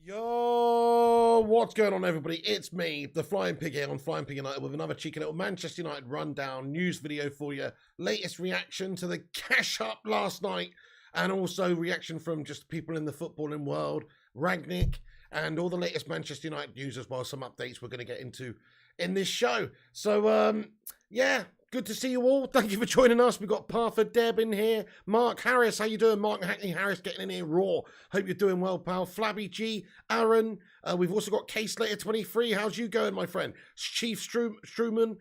Yo, what's going on, everybody? It's me, the Flying Pig here on Flying Pig United with another cheeky little Manchester United rundown news video for you. Latest reaction to the cash up last night, and also reaction from just people in the footballing world, Rangnick, and all the latest Manchester United news as well. Some updates we're going to get into in this show. So, yeah. Good to see you all. Thank you for joining us. We've got Parker Deb in here. Mark Harris, how you doing? Mark Hackney Harris getting in here raw. Hope you're doing well, pal. Flabby G, Aaron. We've also got K-Slater23. How's you going, my friend? Chief Struman,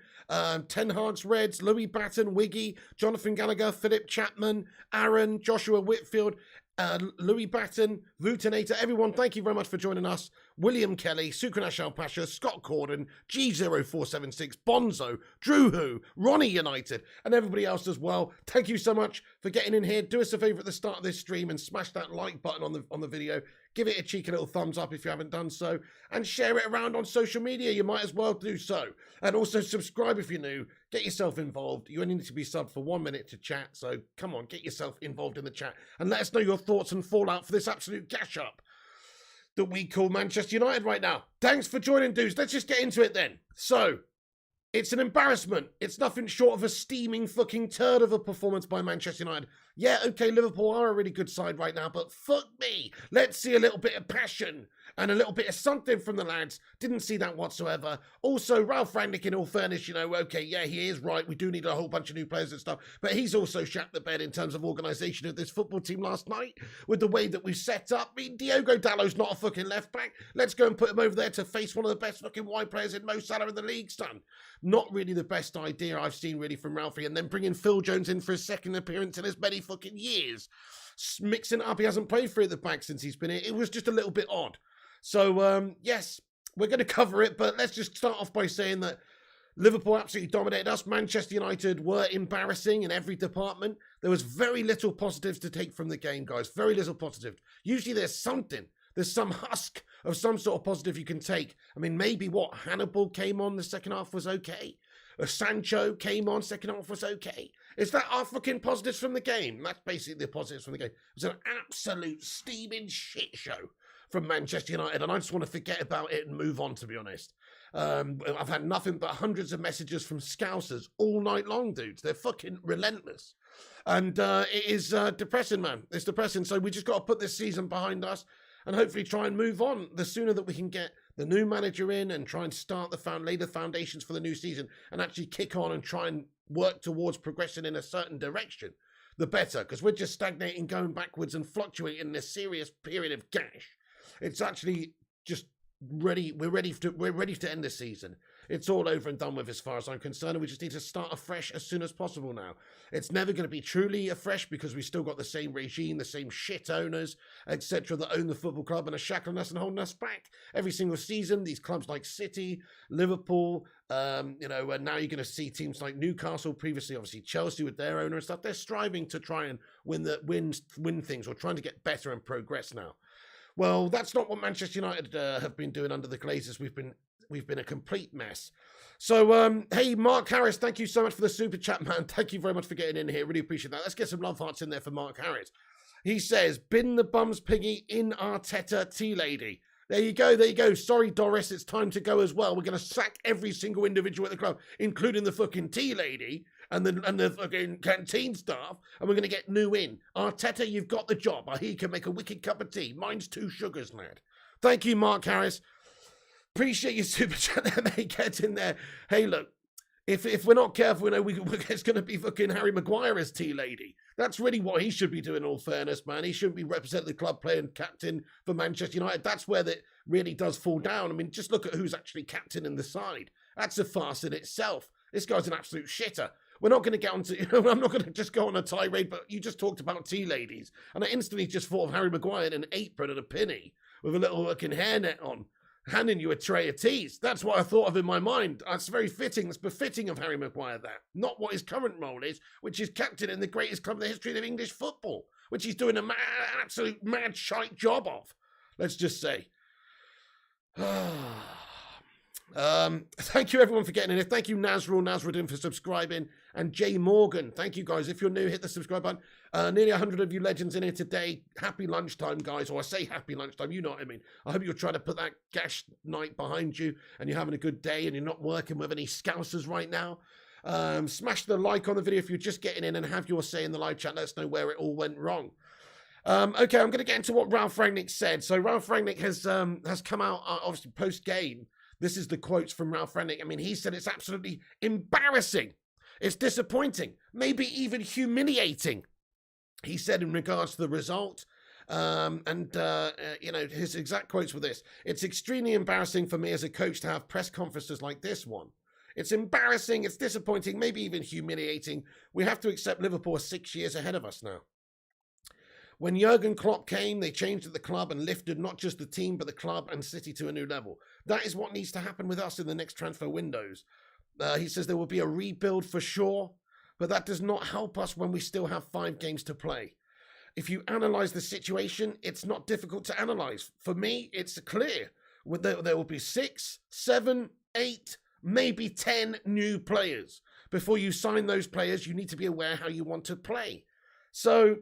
Ten Hag's Reds, Louis Batten, Wiggy, Jonathan Gallagher, Philip Chapman, Aaron, Joshua Whitfield, Louis Batten, Vutinator, everyone, thank you very much for joining us. William Kelly, Sukranash Al Pasha, Scott Corden, G0476, Bonzo, Drew Who, Ronnie United, and everybody else as well. Thank you so much for getting in here. Do us a favour at the start of this stream and smash that like button on the video. Give it a cheeky little thumbs up if you haven't done so, and share it around on social media. You might as well do so. And also subscribe if you're new. Get yourself involved. You only need to be subbed for 1 minute to chat, so come on, get yourself involved in the chat and let us know your thoughts and fallout for this absolute gash up that we call Manchester United right now. Thanks for joining, dudes. Let's just get into it then. So, it's an embarrassment. It's nothing short of a steaming fucking turd of a performance by Manchester United. Yeah, okay, Liverpool are a really good side right now, but fuck me. Let's see a little bit of passion and a little bit of something from the lads. Didn't see that whatsoever. Also, Ralf Rangnick, in all fairness, you know, okay, yeah, he is right. We do need a whole bunch of new players and stuff, but he's also shat the bed in terms of organisation of this football team last night with the way that we've set up. I mean, Diogo Dalot's not a fucking left back. Let's go and put him over there to face one of the best fucking wide players in Mo Salah in the league, son. Not really the best idea I've seen really from Ralphie. And then bringing Phil Jones in for his second appearance in as many fucking years. Mixing it up, he hasn't played for it at the back since he's been here. It was just a little bit odd. So, yes, we're going to cover it, but let's just start off by saying that Liverpool absolutely dominated us. Manchester United were embarrassing in every department. There was very little positives to take from the game, guys. Very little positive. Usually there's something. There's some husk of some sort of positive you can take. I mean, maybe Hannibal came on, the second half was okay. Sancho came on, second half was okay. Is that our fucking positives from the game? That's basically the positives from the game. It was an absolute steaming shit show from Manchester United, and I just want to forget about it and move on, to be honest. I've had nothing but hundreds of messages from Scousers all night long, dudes. They're fucking relentless. And it is depressing, man. It's depressing. So we just got to put this season behind us and hopefully try and move on. The sooner that we can get the new manager in and try and start lay the foundations for the new season and actually kick on and try and work towards progression in a certain direction, the better. Because we're just stagnating, going backwards and fluctuating in a serious period of gash. It's actually just ready. We're ready to end this season. It's all over and done with as far as I'm concerned. We just need to start afresh as soon as possible now. It's never going to be truly afresh because we still got the same regime, the same shit owners, etc. that own the football club and are shackling us and holding us back every single season. These clubs like City, Liverpool, and now you're going to see teams like Newcastle, previously obviously Chelsea with their owner and stuff. They're striving to try and win things or trying to get better and progress now. Well, that's not what Manchester United have been doing under the Glazers. We've been a complete mess. So, hey, Mark Harris, thank you so much for the super chat, man. Thank you very much for getting in here. Really appreciate that. Let's get some love hearts in there for Mark Harris. He says, bin the bums, Piggy, in Arteta, tea-lady. There you go, there you go. Sorry, Doris, it's time to go as well. We're going to sack every single individual at the club, including the fucking tea-lady and the fucking canteen staff, and we're going to get new in. Arteta, you've got the job. I hear you can make a wicked cup of tea. Mine's 2 sugars, lad. Thank you, Mark Harris. Appreciate your super chat there, mate. Get in there. Hey, look, if we're not careful, it's going to be fucking Harry Maguire as tea lady. That's really what he should be doing, in all fairness, man. He shouldn't be representing the club playing captain for Manchester United. That's where that really does fall down. I mean, just look at who's actually captain in the side. That's a farce in itself. This guy's an absolute shitter. We're not going to get on to, I'm not going to just go on a tirade, but you just talked about tea ladies. And I instantly just thought of Harry Maguire in an apron and a pinny with a little fucking hairnet on, handing you a tray of teas. That's what I thought of in my mind. That's very fitting. It's befitting of Harry Maguire, that. Not what his current role is, which is captain in the greatest club in the history of English football, which he's doing an absolute mad shite job of, let's just say. Thank you everyone for getting in here. Thank you Nasruddin for subscribing, and Jay Morgan. Thank you guys. If you're new, hit the subscribe button. Nearly 100 of you legends in here today. Happy lunchtime, guys. Or I say happy lunchtime, you know what I mean. I hope you're trying to put that gash night behind you and you're having a good day and you're not working with any scousers right now. Smash the like on the video if you're just getting in and have your say in the live chat. Let us know where it all went wrong. Okay, I'm going to get into what Ralf Rangnick said. So Ralf Rangnick has come out, obviously, post-game. This is the quotes from Ralf Rangnick. I mean, he said it's absolutely embarrassing. It's disappointing, maybe even humiliating. He said in regards to the result, you know, his exact quotes were this: "It's extremely embarrassing for me as a coach to have press conferences like this one. It's embarrassing, it's disappointing, maybe even humiliating. We have to accept Liverpool are 6 years ahead of us now. When Jurgen Klopp came, they changed at the club and lifted not just the team, but the club and City to a new level. That is what needs to happen with us in the next transfer windows." He says there will be a rebuild for sure, but that does not help us when we still have 5 games to play. If you analyse the situation, it's not difficult to analyse. For me, it's clear. There will be 6, 7, 8, maybe 10 new players. Before you sign those players, you need to be aware how you want to play. So,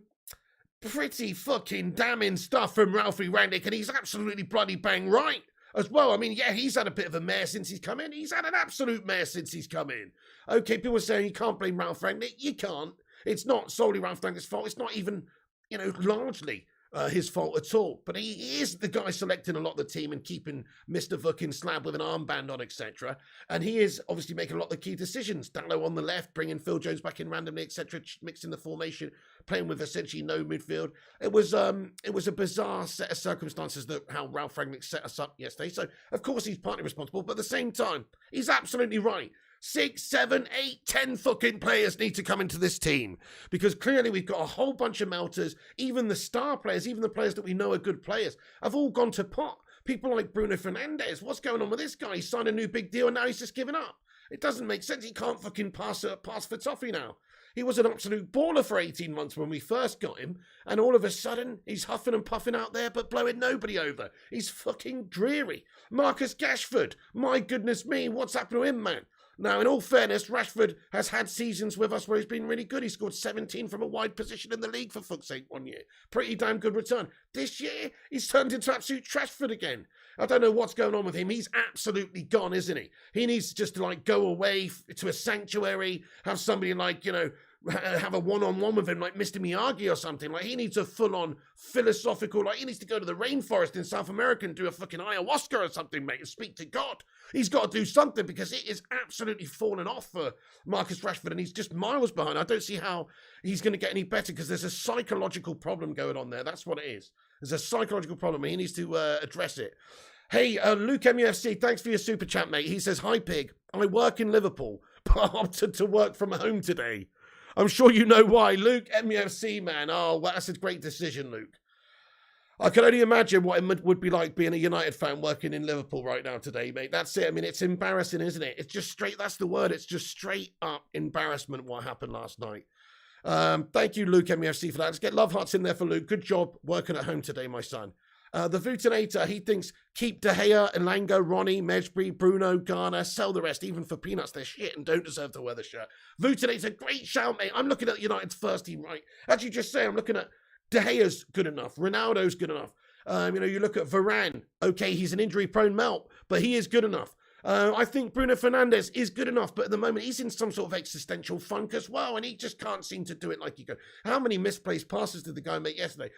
pretty fucking damning stuff from Ralphie Rangnick, and he's absolutely bloody bang right as well. I mean, yeah, he's had a bit of a mare since he's come in. He's had an absolute mare since he's come in. Okay, people are saying you can't blame Ralf Rangnick. You can't. It's not solely Ralf Rangnick's fault. It's not even, you know, largely his fault at all. But he is the guy selecting a lot of the team and keeping Mr. fucking Slab with an armband on, etc. And he is obviously making a lot of the key decisions. Dallo on the left, bringing Phil Jones back in randomly, etc., mixing the formation, playing with essentially no midfield. It was a bizarre set of circumstances that how Ralf Rangnick set us up yesterday. So, of course, he's partly responsible, but at the same time, he's absolutely right. 6, 7, 8, 10 fucking players need to come into this team, because clearly we've got a whole bunch of melters. Even the star players, even the players that we know are good players, have all gone to pot. People like Bruno Fernandes, what's going on with this guy? He signed a new big deal and now he's just given up. It doesn't make sense. He can't fucking pass for toffee now. He was an absolute baller for 18 months when we first got him, and all of a sudden, he's huffing and puffing out there, but blowing nobody over. He's fucking dreary. Marcus Rashford, my goodness me, what's happened to him, man? Now, in all fairness, Rashford has had seasons with us where he's been really good. He scored 17 from a wide position in the league, for fuck's sake, one year. Pretty damn good return. This year, he's turned into absolute Trashford again. I don't know what's going on with him. He's absolutely gone, isn't he? He needs to just, like, go away to a sanctuary, have somebody, like, you know, have a one-on-one with him, like Mr. Miyagi or something. Like, he needs a full-on philosophical, like, he needs to go to the rainforest in South America and do a fucking ayahuasca or something, mate, and speak to God. He's got to do something, because it is absolutely fallen off for Marcus Rashford, and he's just miles behind. I don't see how he's going to get any better, because there's a psychological problem going on there. That's what it is. There's a psychological problem. He needs to address it. Hey, Luke MUFC, thanks for your super chat, mate. He says, "Hi, Pig. I work in Liverpool, but I opted to work from home today. I'm sure you know why." Luke MUFC, man. Oh, well, that's a great decision, Luke. I can only imagine what it would be like being a United fan working in Liverpool right now today, mate. That's it. I mean, it's embarrassing, isn't it? It's just straight, that's the word. It's just straight up embarrassment what happened last night. Thank you, Luke MUFC, for that. Let's get love hearts in there for Luke. Good job working at home today, my son. The Vutinator, he thinks keep De Gea, Elanga, Ronnie, Mesbury, Bruno, Garner, sell the rest, even for peanuts. They're shit and don't deserve to wear the shirt. Vutinator, great shout, mate. I'm looking at United's first team, right? Actually, just say I'm looking at De Gea's good enough. Ronaldo's good enough. You know, you look at Varane. Okay, he's an injury-prone melt, but he is good enough. I think Bruno Fernandes is good enough, but at the moment he's in some sort of existential funk as well, and he just can't seem to do it like he could. How many misplaced passes did the guy make yesterday?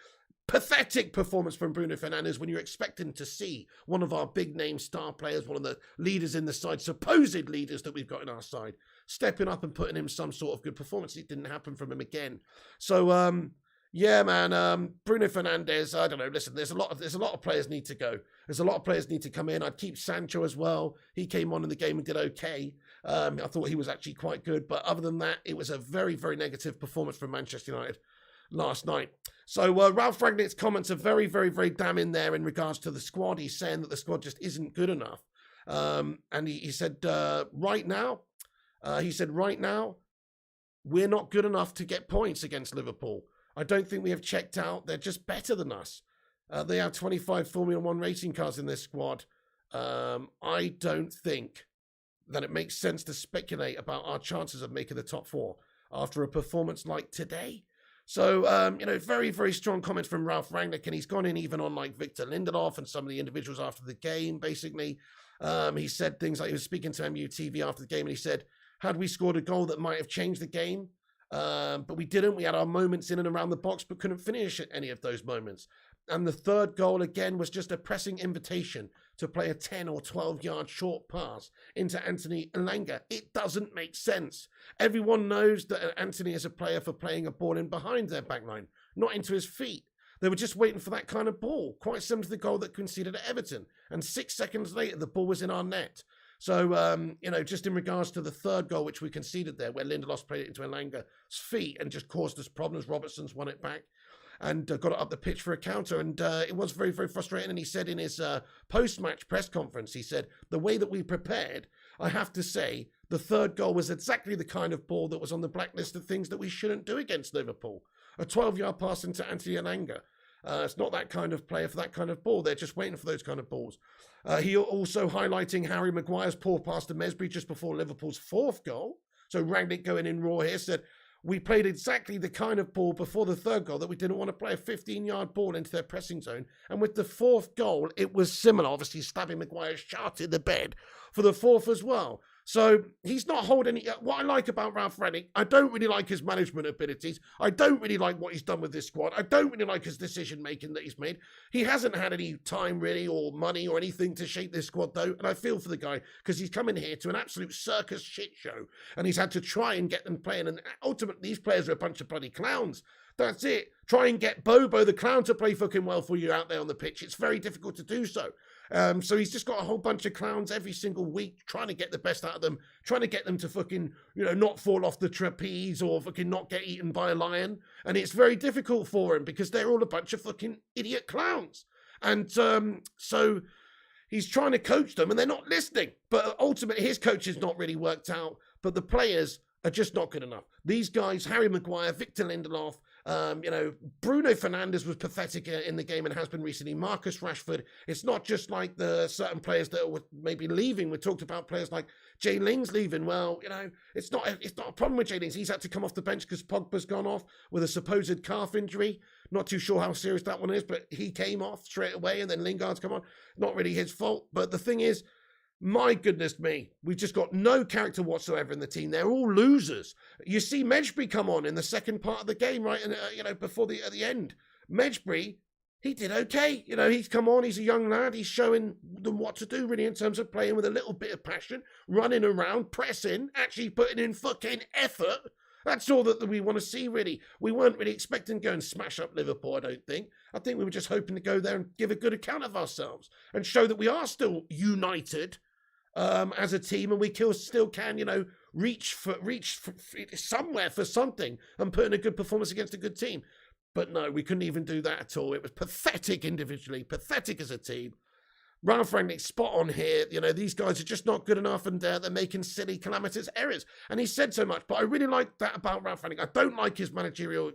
Pathetic performance from Bruno Fernandes when you're expecting to see one of our big-name star players, one of the leaders in the side, supposed leaders that we've got in our side, stepping up and putting in some sort of good performance. It didn't happen from him again. So, yeah, man, Bruno Fernandes, I don't know. Listen, there's a lot of players need to go. There's a lot of players need to come in. I'd keep Sancho as well. He came on in the game and did okay. I thought he was actually quite good. But other than that, it was a very, very negative performance from Manchester United last night. So Ralf Rangnick's comments are very, very, very damning there in regards to the squad. He's saying that the squad just isn't good enough. And he said, right now, we're not good enough to get points against Liverpool. I don't think we have checked out. They're just better than us. They have 25 Formula 1 racing cars in their squad. I don't think that it makes sense to speculate about our chances of making the top 4 after a performance like today. So, very, very strong comments from Ralf Rangnick, and he's gone in even on like Victor Lindelof and some of the individuals after the game, basically. He said things like he was speaking to Man Utd after the game, and he said, had we scored a goal that might have changed the game, but we didn't. We had our moments in and around the box, but couldn't finish any of those moments. And the third goal, again, was just a pressing invitation to play a 10 or 12-yard short pass into Anthony Elanga. It doesn't make sense. Everyone knows that Anthony is a player for playing a ball in behind their backline, not into his feet. They were just waiting for that kind of ball, quite similar to the goal that conceded at Everton. And 6 seconds later, the ball was in our net. So, just in regards to the third goal, which we conceded there, where Lindelof played it into Elanga's feet and just caused us problems, Robertson's won it back and got it up the pitch for a counter. And it was very, very frustrating. And he said in his post-match press conference, he said, the way that we prepared, I have to say, the third goal was exactly the kind of ball that was on the blacklist of things that we shouldn't do against Liverpool. A 12-yard pass into Anthony Elanga. It's not that kind of player for that kind of ball. They're just waiting for those kind of balls. He also highlighting Harry Maguire's poor pass to Mesbury just before Liverpool's 4th goal. So Rangnick going in raw here said, we played exactly the kind of ball before the 3rd goal that we didn't want to play a 15-yard ball into their pressing zone. And with the 4th goal, it was similar. Obviously, stabbing Maguire's shot in the bed for the 4th as well. So he's not holding any. What I like about Ralf Rangnick, I don't really like his management abilities. I don't really like what he's done with this squad. I don't really like his decision making that he's made. He hasn't had any time really or money or anything to shape this squad though. And I feel for the guy because he's come in here to an absolute circus shit show and he's had to try and get them playing. And ultimately these players are a bunch of bloody clowns. That's it. Try and get Bobo the clown to play fucking well for you out there on the pitch. It's very difficult to do so. So he's just got a whole bunch of clowns every single week trying to get the best out of them, trying to get them to fucking, not fall off the trapeze or fucking not get eaten by a lion. And it's very difficult for him because they're all a bunch of fucking idiot clowns. And so he's trying to coach them and they're not listening. But ultimately his coach has not really worked out, but the players are just not good enough. These guys, Harry Maguire, Victor Lindelof, Bruno Fernandes was pathetic in the game and has been recently. Marcus Rashford. It's not just like the certain players that were maybe leaving. We talked about players like Jay Ling's leaving. Well, it's not a problem with Jay Ling's. He's had to come off the bench because Pogba's gone off with a supposed calf injury. Not too sure how serious that one is, but he came off straight away and then Lingard's come on. Not really his fault. But the thing is, my goodness me, we've just got no character whatsoever in the team. They're all losers. You see Mesbury come on in the second part of the game, right? And before at the end, Mesbury, he did okay. He's come on. He's a young lad. He's showing them what to do really in terms of playing with a little bit of passion, running around, pressing, actually putting in fucking effort. That's all that we want to see, really. We weren't really expecting to go and smash up Liverpool, I don't think. I think we were just hoping to go there and give a good account of ourselves and show that we are still united as a team and we still can, reach for somewhere for something and put in a good performance against a good team. But no, we couldn't even do that at all. It was pathetic individually, pathetic as a team. Ralf Rangnick spot on here. These guys are just not good enough and they're making silly, calamitous errors. And he said so much, but I really like that about Ralf Rangnick. I don't like his managerial,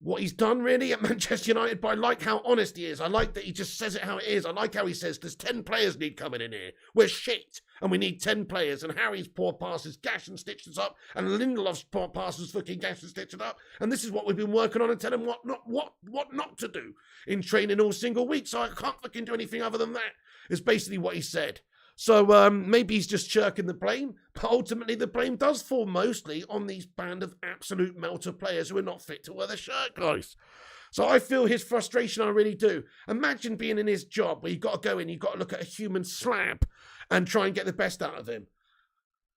what he's done really at Manchester United, but I like how honest he is. I like that he just says it how it is. I like how he says there's 10 players need coming in here. We're shit and we need 10 players. And Harry's poor passes gash and stitched us up and Lindelof's poor passes fucking gash and stitched it up. And this is what we've been working on and telling what not to do in training all single week. So I can't fucking do anything other than that. Is basically what he said. So maybe he's just shirking the blame, but ultimately the blame does fall mostly on these band of absolute melter players who are not fit to wear the shirt, guys. So I feel his frustration, I really do. Imagine being in his job where you've got to go in, you've got to look at a human slab and try and get the best out of him.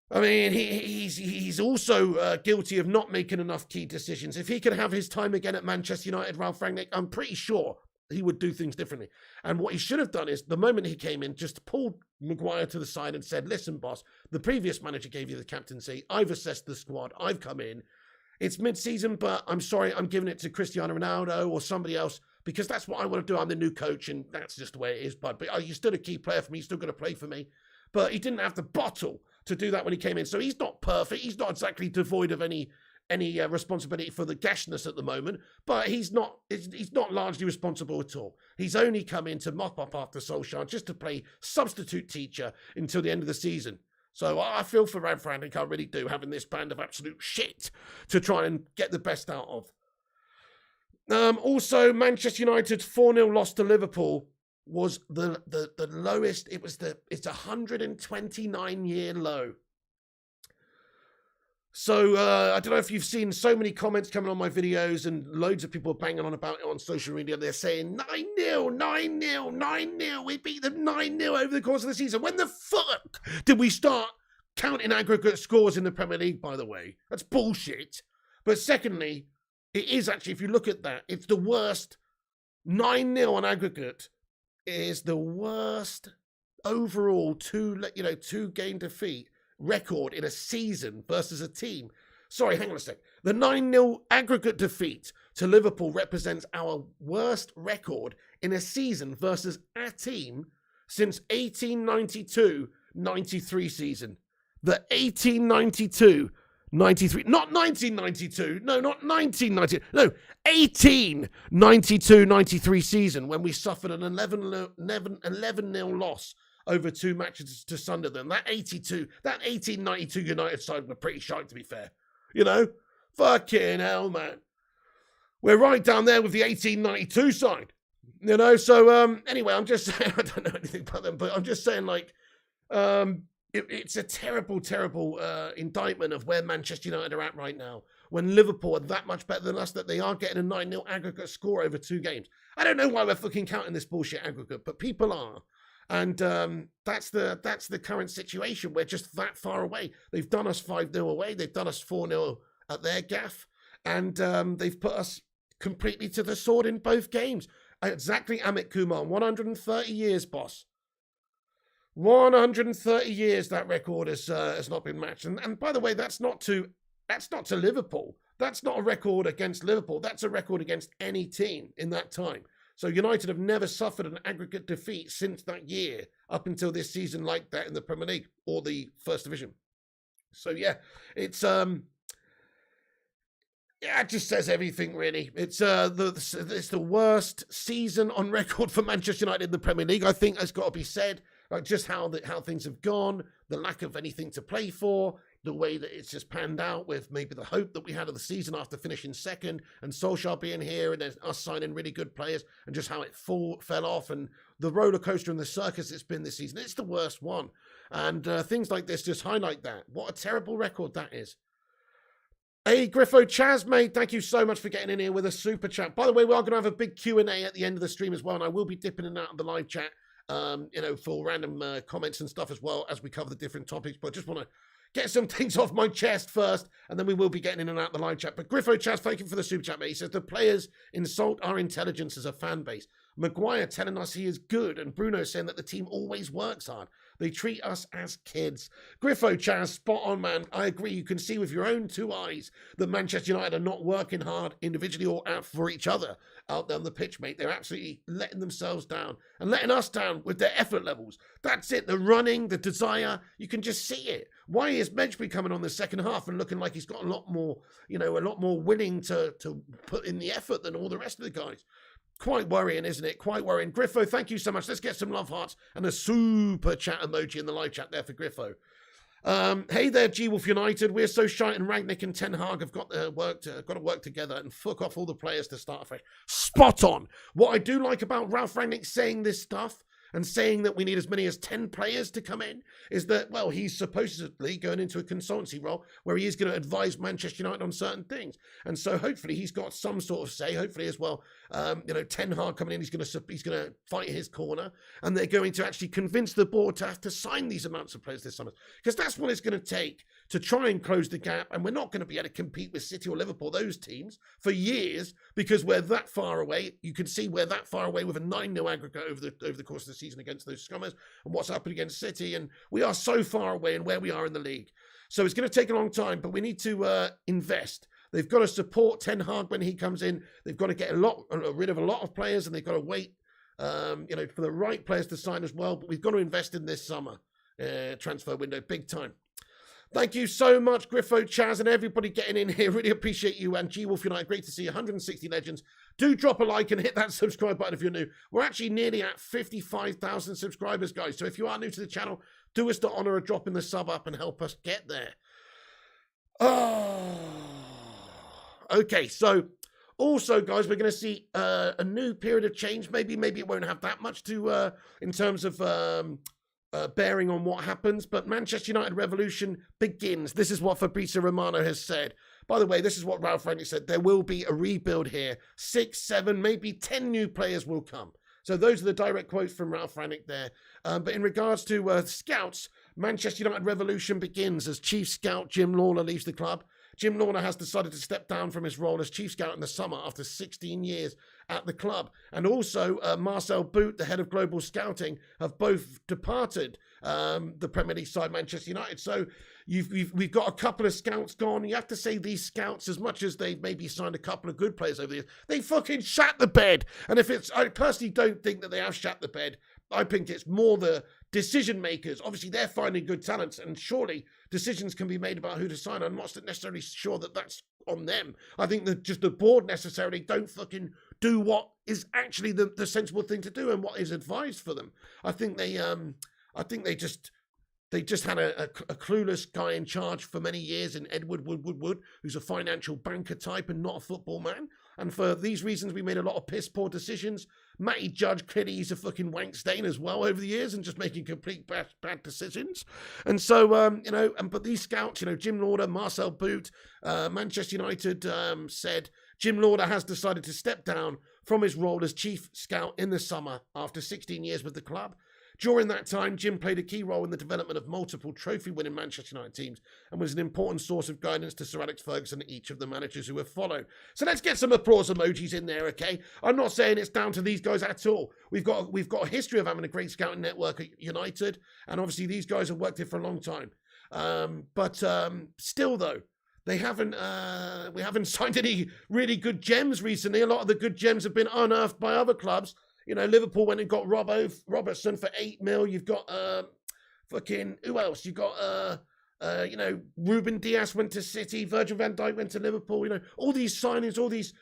I mean, he's also guilty of not making enough key decisions. If he could have his time again at Manchester United, Ralf Rangnick, I'm pretty sure he would do things differently. And what he should have done is, the moment he came in, just pulled Maguire to the side and said, listen, boss, the previous manager gave you the captaincy. I've assessed the squad. I've come in. It's mid-season, but I'm sorry, I'm giving it to Cristiano Ronaldo or somebody else because that's what I want to do. I'm the new coach, and that's just the way it is, bud. But you're still a key player for me. You're still going to play for me. But he didn't have the bottle to do that when he came in. So he's not perfect. He's not exactly devoid of any any responsibility for the gashness at the moment, but he's not largely responsible at all. He's only come in to mop up after Solskjaer just to play substitute teacher until the end of the season. So I feel for Ralf Rangnick, I really do, having this band of absolute shit to try and get the best out of. Also, Manchester United's 4-0 loss to Liverpool was the lowest. It's a 129-year low. So I don't know if you've seen so many comments coming on my videos, and loads of people are banging on about it on social media. They're saying 9-0, 9-0, 9-0. We beat them 9-0 over the course of the season. When the fuck did we start counting aggregate scores in the Premier League, by the way? That's bullshit. But secondly, it is actually, if you look at that, it's the worst. 9-0 on aggregate is the worst overall two-game defeat record in a season versus a team. Sorry, hang on a sec. The 9-0 aggregate defeat to Liverpool represents our worst record in a season versus a team since 1892-93 season. The 1892-93, not 1992, no, not 1990, no, 1892-93 season, when we suffered an 11-0 loss over 2 matches to Sunderland. That 1892 United side were pretty shite, to be fair. You know? Fucking hell, man. We're right down there with the 1892 side. You know? So, anyway, I'm just saying, I don't know anything about them, but I'm just saying, like, it's a terrible, terrible indictment of where Manchester United are at right now. When Liverpool are that much better than us, that they are getting a 9-0 aggregate score over 2 games. I don't know why we're fucking counting this bullshit aggregate, but people are. And that's the current situation. We're just that far away. They've done us 5-0 away. They've done us 4-0 at their gaff. And they've put us completely to the sword in both games. Exactly, Amit Kumar. 130 years, boss. 130 years that record has not been matched. And by the way, that's not to Liverpool. That's not a record against Liverpool. That's a record against any team in that time. So United have never suffered an aggregate defeat since that year up until this season like that in the Premier League or the First Division. So yeah, it just says everything really. It's the worst season on record for Manchester United in the Premier League. I think that's got to be said. Like just how things have gone, the lack of anything to play for, the way that it's just panned out with maybe the hope that we had of the season after finishing second and Solskjaer being here and then us signing really good players and just how it fell off and the roller coaster and the circus it's been this season. It's the worst one. And things like this just highlight that. What a terrible record that is. Hey, Griffo Chaz, mate, thank you so much for getting in here with a super chat. By the way, we are going to have a big Q&A at the end of the stream as well, and I will be dipping in and out of the live chat, for random comments and stuff as well as we cover the different topics. But I just want to get some things off my chest first, and then we will be getting in and out the live chat. But Griffo Chaz, thank you for the super chat, mate. He says, the players insult our intelligence as a fan base. Maguire telling us he is good, and Bruno saying that the team always works hard. They treat us as kids. Griffo Chaz, spot on, man. I agree. You can see with your own 2 eyes that Manchester United are not working hard individually or out for each other out there on the pitch, mate. They're absolutely letting themselves down and letting us down with their effort levels. That's it. The running, the desire, you can just see it. Why is Menchbury coming on the second half and looking like he's got a lot more willing to put in the effort than all the rest of the guys? Quite worrying, isn't it? Quite worrying. Griffo, thank you so much. Let's get some love hearts and a super chat emoji in the live chat there for Griffo. Hey there, G-Wolf United. We're so shite and Rangnick and Ten Hag have got to work together and fuck off all the players to start afresh. Spot on. What I do like about Ralf Rangnick saying this stuff and saying that we need as many as 10 players to come in is that, well, he's supposedly going into a consultancy role where he is going to advise Manchester United on certain things. And so hopefully he's got some sort of say, hopefully as well, Ten Hag coming in, he's going to fight his corner, and they're going to actually convince the board to have to sign these amounts of players this summer. Because that's what it's going to take to try and close the gap. And we're not going to be able to compete with City or Liverpool, those teams, for years, because we're that far away. You can see we're that far away with a 9-0 aggregate over the course of the season against those scummers and what's happened against City. And we are so far away in where we are in the league. So it's going to take a long time, but we need to invest. They've got to support Ten Hag when he comes in. They've got to get rid of a lot of players, and they've got to wait, for the right players to sign as well. But we've got to invest in this summer transfer window big time. Thank you so much, Griffo, Chaz, and everybody getting in here. Really appreciate you. And G-Wolf United, great to see you. 160 legends. Do drop a like and hit that subscribe button if you're new. We're actually nearly at 55,000 subscribers, guys. So if you are new to the channel, do us the honor of dropping the sub up and help us get there. Oh, okay. So also, guys, we're going to see a new period of change. Maybe it won't have that much to in terms of bearing on what happens, but Manchester United revolution begins. This is what Fabrizio Romano has said. By the way, this is what Ralf Rangnick said. There will be a rebuild here. 6, 7, maybe 10 new players will come. So those are the direct quotes from Ralf Rangnick there. But in regards to scouts, Manchester United revolution begins as chief scout Jim Lawler leaves the club. Jim Lawler has decided to step down from his role as chief scout in the summer after 16 years at the club. And also Marcel Boot, the head of global scouting, have both departed the Premier League side, Manchester United. So we've got a couple of scouts gone. You have to say these scouts, as much as they've maybe signed a couple of good players over the years, they fucking shat the bed. And I personally don't think that they have shat the bed. I think it's more the decision makers. Obviously, they're finding good talents, and surely decisions can be made about who to sign. I'm not necessarily sure that that's on them. I think that just the board necessarily don't fucking do what is actually the sensible thing to do and what is advised for them. I think they just had a clueless guy in charge for many years in Edward Wood, who's a financial banker type and not a football man. And for these reasons, we made a lot of piss poor decisions. Matty Judge, clearly he's a fucking wank stain as well over the years and just making complete bad decisions. And so, but these scouts, Jim Lawler, Marcel Boot, Manchester United said Jim Lawler has decided to step down from his role as chief scout in the summer after 16 years with the club. During that time, Jim played a key role in the development of multiple trophy-winning Manchester United teams and was an important source of guidance to Sir Alex Ferguson and each of the managers who have followed. So let's get some applause emojis in there, okay? I'm not saying it's down to these guys at all. We've got a history of having a great scouting network at United, and obviously these guys have worked here for a long time. But still, though, we haven't signed any really good gems recently. A lot of the good gems have been unearthed by other clubs. Liverpool went and got Robertson for 8 mil. You've got who else? You've got Ruben Dias went to City, Virgil van Dijk went to Liverpool. All these signings, all these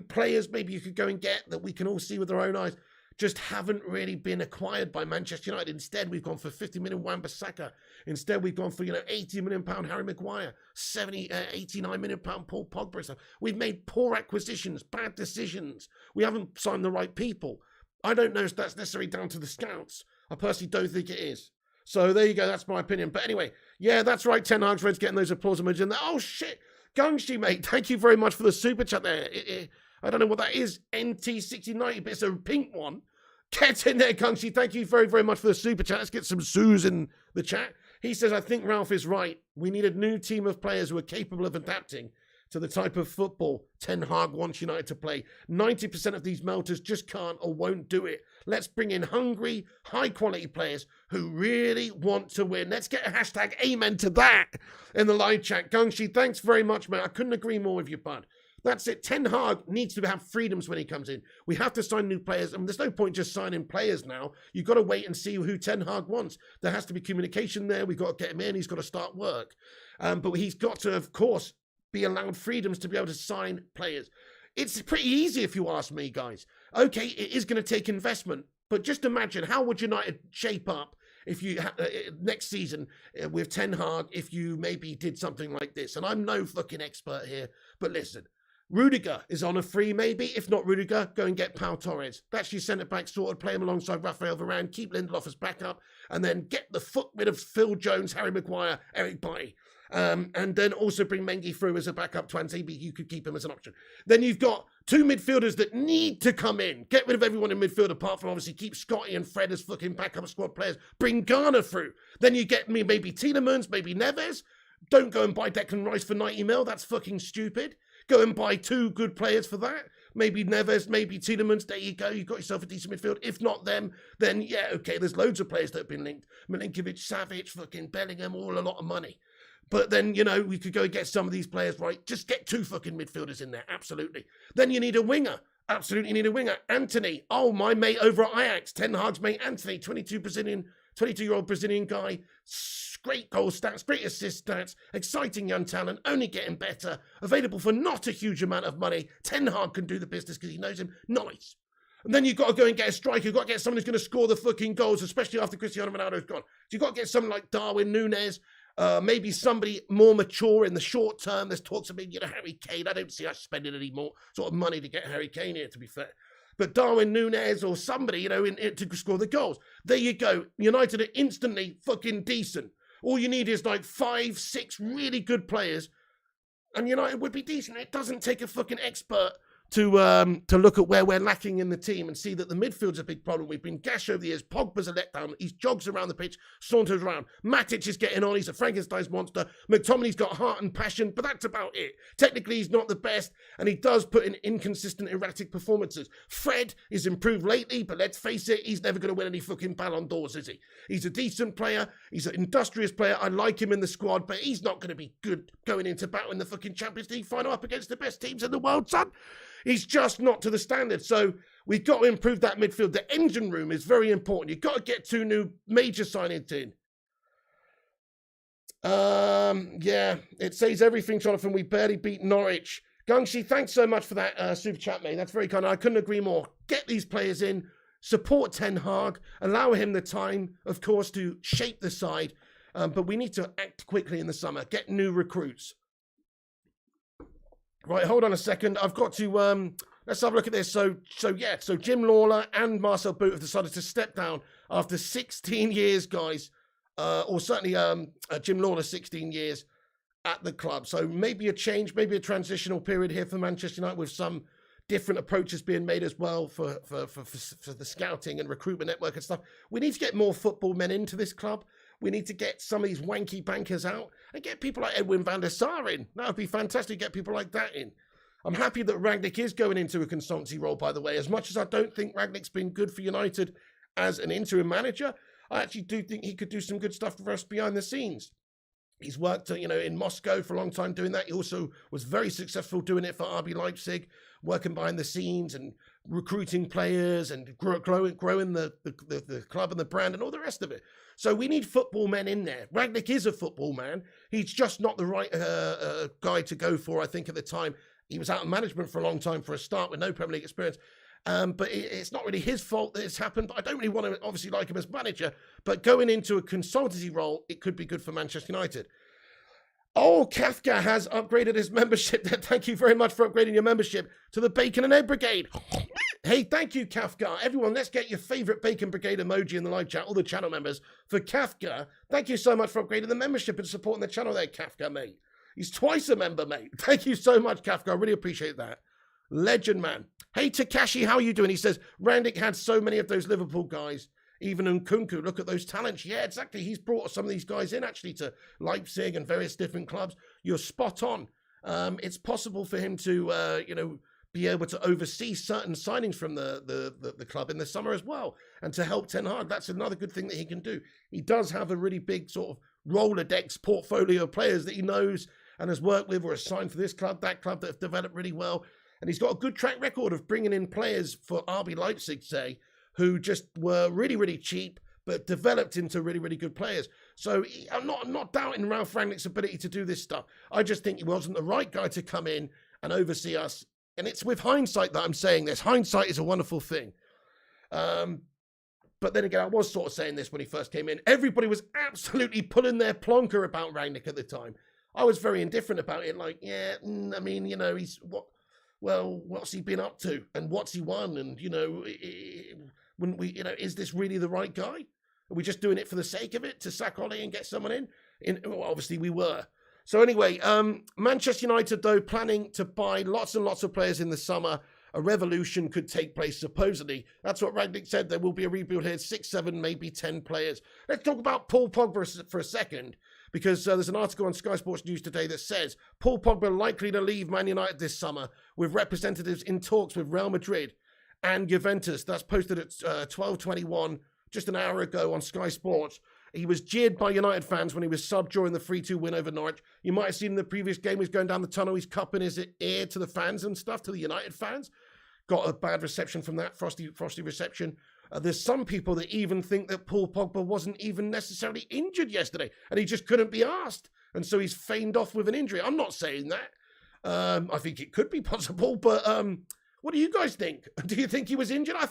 players maybe you could go and get that we can all see with our own eyes, just haven't really been acquired by Manchester United. Instead, we've gone for 50 million Wan-Bissaka. Instead, we've gone for 80 million pound Harry Maguire, 89 million pound Paul Pogba. So we've made poor acquisitions, bad decisions. We haven't signed the right people. I don't know if that's necessarily down to the scouts. I personally don't think it is. So there you go. That's my opinion. But anyway, yeah, that's right. Ten Hag's Red's getting those applause emojis in there. Oh, shit. Gungshi, mate. Thank you very much for the super chat there. I don't know what that is. NT6090, but it's a pink one. Get in there, Gungshi. Thank you very, very much for the super chat. Let's get some Sues in the chat. He says, I think Ralf is right. We need a new team of players who are capable of adapting to the type of football Ten Hag wants United to play. 90% of these melters just can't or won't do it. Let's bring in hungry, high-quality players who really want to win. Let's get a hashtag amen to that in the live chat. Gungshi, thanks very much, mate. I couldn't agree more with you, bud. That's it. Ten Hag needs to have freedoms when he comes in. We have to sign new players. I mean, there's no point just signing players now. You've got to wait and see who Ten Hag wants. There has to be communication there. We've got to get him in. He's got to start work. But he's got to, of course, be allowed freedoms to be able to sign players. It's pretty easy if you ask me, guys. Okay, it is going to take investment, but just imagine how would United shape up if you next season with Ten Hag if you maybe did something like this. And I'm no fucking expert here, but listen, Rudiger is on a free maybe. If not Rudiger, go and get Pau Torres. That's your centre-back sorted. Play him alongside Rafael Varane. Keep Lindelof as backup. And then get the foot rid of Phil Jones, Harry Maguire, Eric Bailly. And then also bring Mengi through as a backup to Antebe. You could keep him as an option. Then you've got two midfielders that need to come in. Get rid of everyone in midfield apart from obviously keep Scotty and Fred as fucking backup squad players. Bring Garner through. Then you get me maybe Tielemans, maybe Neves. Don't go and buy Declan Rice for 90 mil. That's fucking stupid. Go and buy two good players for that. Maybe Neves, maybe Tielemans. There you go. You've got yourself a decent midfield. If not them, then yeah, okay, there's loads of players that have been linked. Milinkovic, Savic, fucking Bellingham, all a lot of money. But then, we could go and get some of these players right. Just get two fucking midfielders in there. Absolutely. Then you need a winger. Absolutely need a winger. Anthony. Oh, my mate over at Ajax. Ten Hag's mate Anthony. 22 22-year-old Brazilian guy, great goal stats, great assist stats, exciting young talent, only getting better, available for not a huge amount of money. Ten Hag can do the business because he knows him. Nice. And then you've got to go and get a striker. You've got to get someone who's going to score the fucking goals, especially after Cristiano Ronaldo's gone. So you've got to get someone like Darwin Núñez, maybe somebody more mature in the short term. There's talks of maybe, Harry Kane. I don't see us spending any more sort of money to get Harry Kane here, to be fair. But Darwin Núñez or somebody, to score the goals. There you go. United are instantly fucking decent. All you need is like 5, 6 really good players, and United would be decent. It doesn't take a fucking expert to look at where we're lacking in the team and see that the midfield's a big problem. We've been gashed over the years. Pogba's a letdown. He jogs around the pitch, saunters around. Matic is getting on. He's a Frankenstein's monster. McTominay's got heart and passion, but that's about it. Technically, he's not the best, and he does put in inconsistent, erratic performances. Fred is improved lately, but let's face it, he's never going to win any fucking Ballon d'Ors, is he? He's a decent player. He's an industrious player. I like him in the squad, but he's not going to be good going into battle in the fucking Champions League final up against the best teams in the world, son. He's just not to the standard. So we've got to improve that midfield. The engine room is very important. You've got to get 2 new major signings in. Yeah, it says everything, Jonathan. We barely beat Norwich. Gungshi, thanks so much for that super chat, mate. That's very kind. I couldn't agree more. Get these players in. Support Ten Hag. Allow him the time, of course, to shape the side. But we need to act quickly in the summer. Get new recruits. Right, hold on a second. I've got to, let's have a look at this. So Jim Lawler and Marcel Boot have decided to step down after 16 years, guys. Or certainly Jim Lawler, 16 years at the club. So maybe a change, maybe a transitional period here for Manchester United with some different approaches being made as well for the scouting and recruitment network and stuff. We need to get more football men into this club. We need to get some of these wanky bankers out and get people like Edwin van der Sar in. That would be fantastic, get people like that in. I'm happy that Rangnick is going into a consultancy role, by the way. As much as I don't think Rangnick's been good for United as an interim manager, I actually do think he could do some good stuff for us behind the scenes. He's worked, in Moscow for a long time doing that. He also was very successful doing it for RB Leipzig, working behind the scenes and recruiting players and growing the club and the brand and all the rest of it. So we need football men in there. Rangnick is a football man. He's just not the right guy to go for, I think, at the time. He was out of management for a long time for a start with no Premier League experience. But it's not really his fault that it's happened. But I don't really want to obviously like him as manager. But going into a consultancy role, it could be good for Manchester United. Oh, Kafka has upgraded his membership. Thank you very much for upgrading your membership to the Bacon and Egg Brigade. Hey, thank you, Kafka. Everyone, let's get your favorite Bacon Brigade emoji in the live chat, all the channel members. For Kafka, thank you so much for upgrading the membership and supporting the channel there, Kafka, mate. He's twice a member, mate. Thank you so much, Kafka. I really appreciate that. Legend, man. Hey, Takashi, how are you doing? He says, Rangnick had so many of those Liverpool guys, even Nkunku. Look at those talents. Yeah, exactly. He's brought some of these guys in, actually, to Leipzig and various different clubs. You're spot on. It's possible for him to, be able to oversee certain signings from the club in the summer as well, and to help Ten Hag. That's another good thing that he can do. He does have a really big sort of Rolodex portfolio of players that he knows and has worked with or has signed for this club, that club, that have developed really well. And he's got a good track record of bringing in players for RB Leipzig, say, who just were really, really cheap, but developed into really, really good players. So I'm not doubting Ralf Rangnick's ability to do this stuff. I just think he wasn't the right guy to come in and oversee us. And it's with hindsight that I'm saying this. Hindsight is a wonderful thing. But then again, I was sort of saying this when he first came in. Everybody was absolutely pulling their plonker about Rangnick at the time. I was very indifferent about it. Like, he's what's he been up to and what's he won? And, wouldn't we, is this really the right guy? Are we just doing it for the sake of it to sack Ollie and get someone in? Well, obviously we were. So anyway, Manchester United, though, planning to buy lots and lots of players in the summer. A revolution could take place, supposedly. That's what Rangnick said. There will be a rebuild here, 6, 7, maybe 10 players. Let's talk about Paul Pogba for a second, because there's an article on Sky Sports News today that says Paul Pogba likely to leave Man United this summer, with representatives in talks with Real Madrid and Juventus. That's posted at 12:21, just an hour ago on Sky Sports. He was jeered by United fans when he was subbed during the 3-2 win over Norwich. You might have seen in the previous game, he's going down the tunnel, he's cupping his ear to the fans and stuff, to the United fans. Got a bad reception from that, frosty reception. There's some people that even think that Paul Pogba wasn't even necessarily injured yesterday and he just couldn't be asked. And so he's feigned off with an injury. I'm not saying that. I think it could be possible, but what do you guys think? Do you think he was injured? I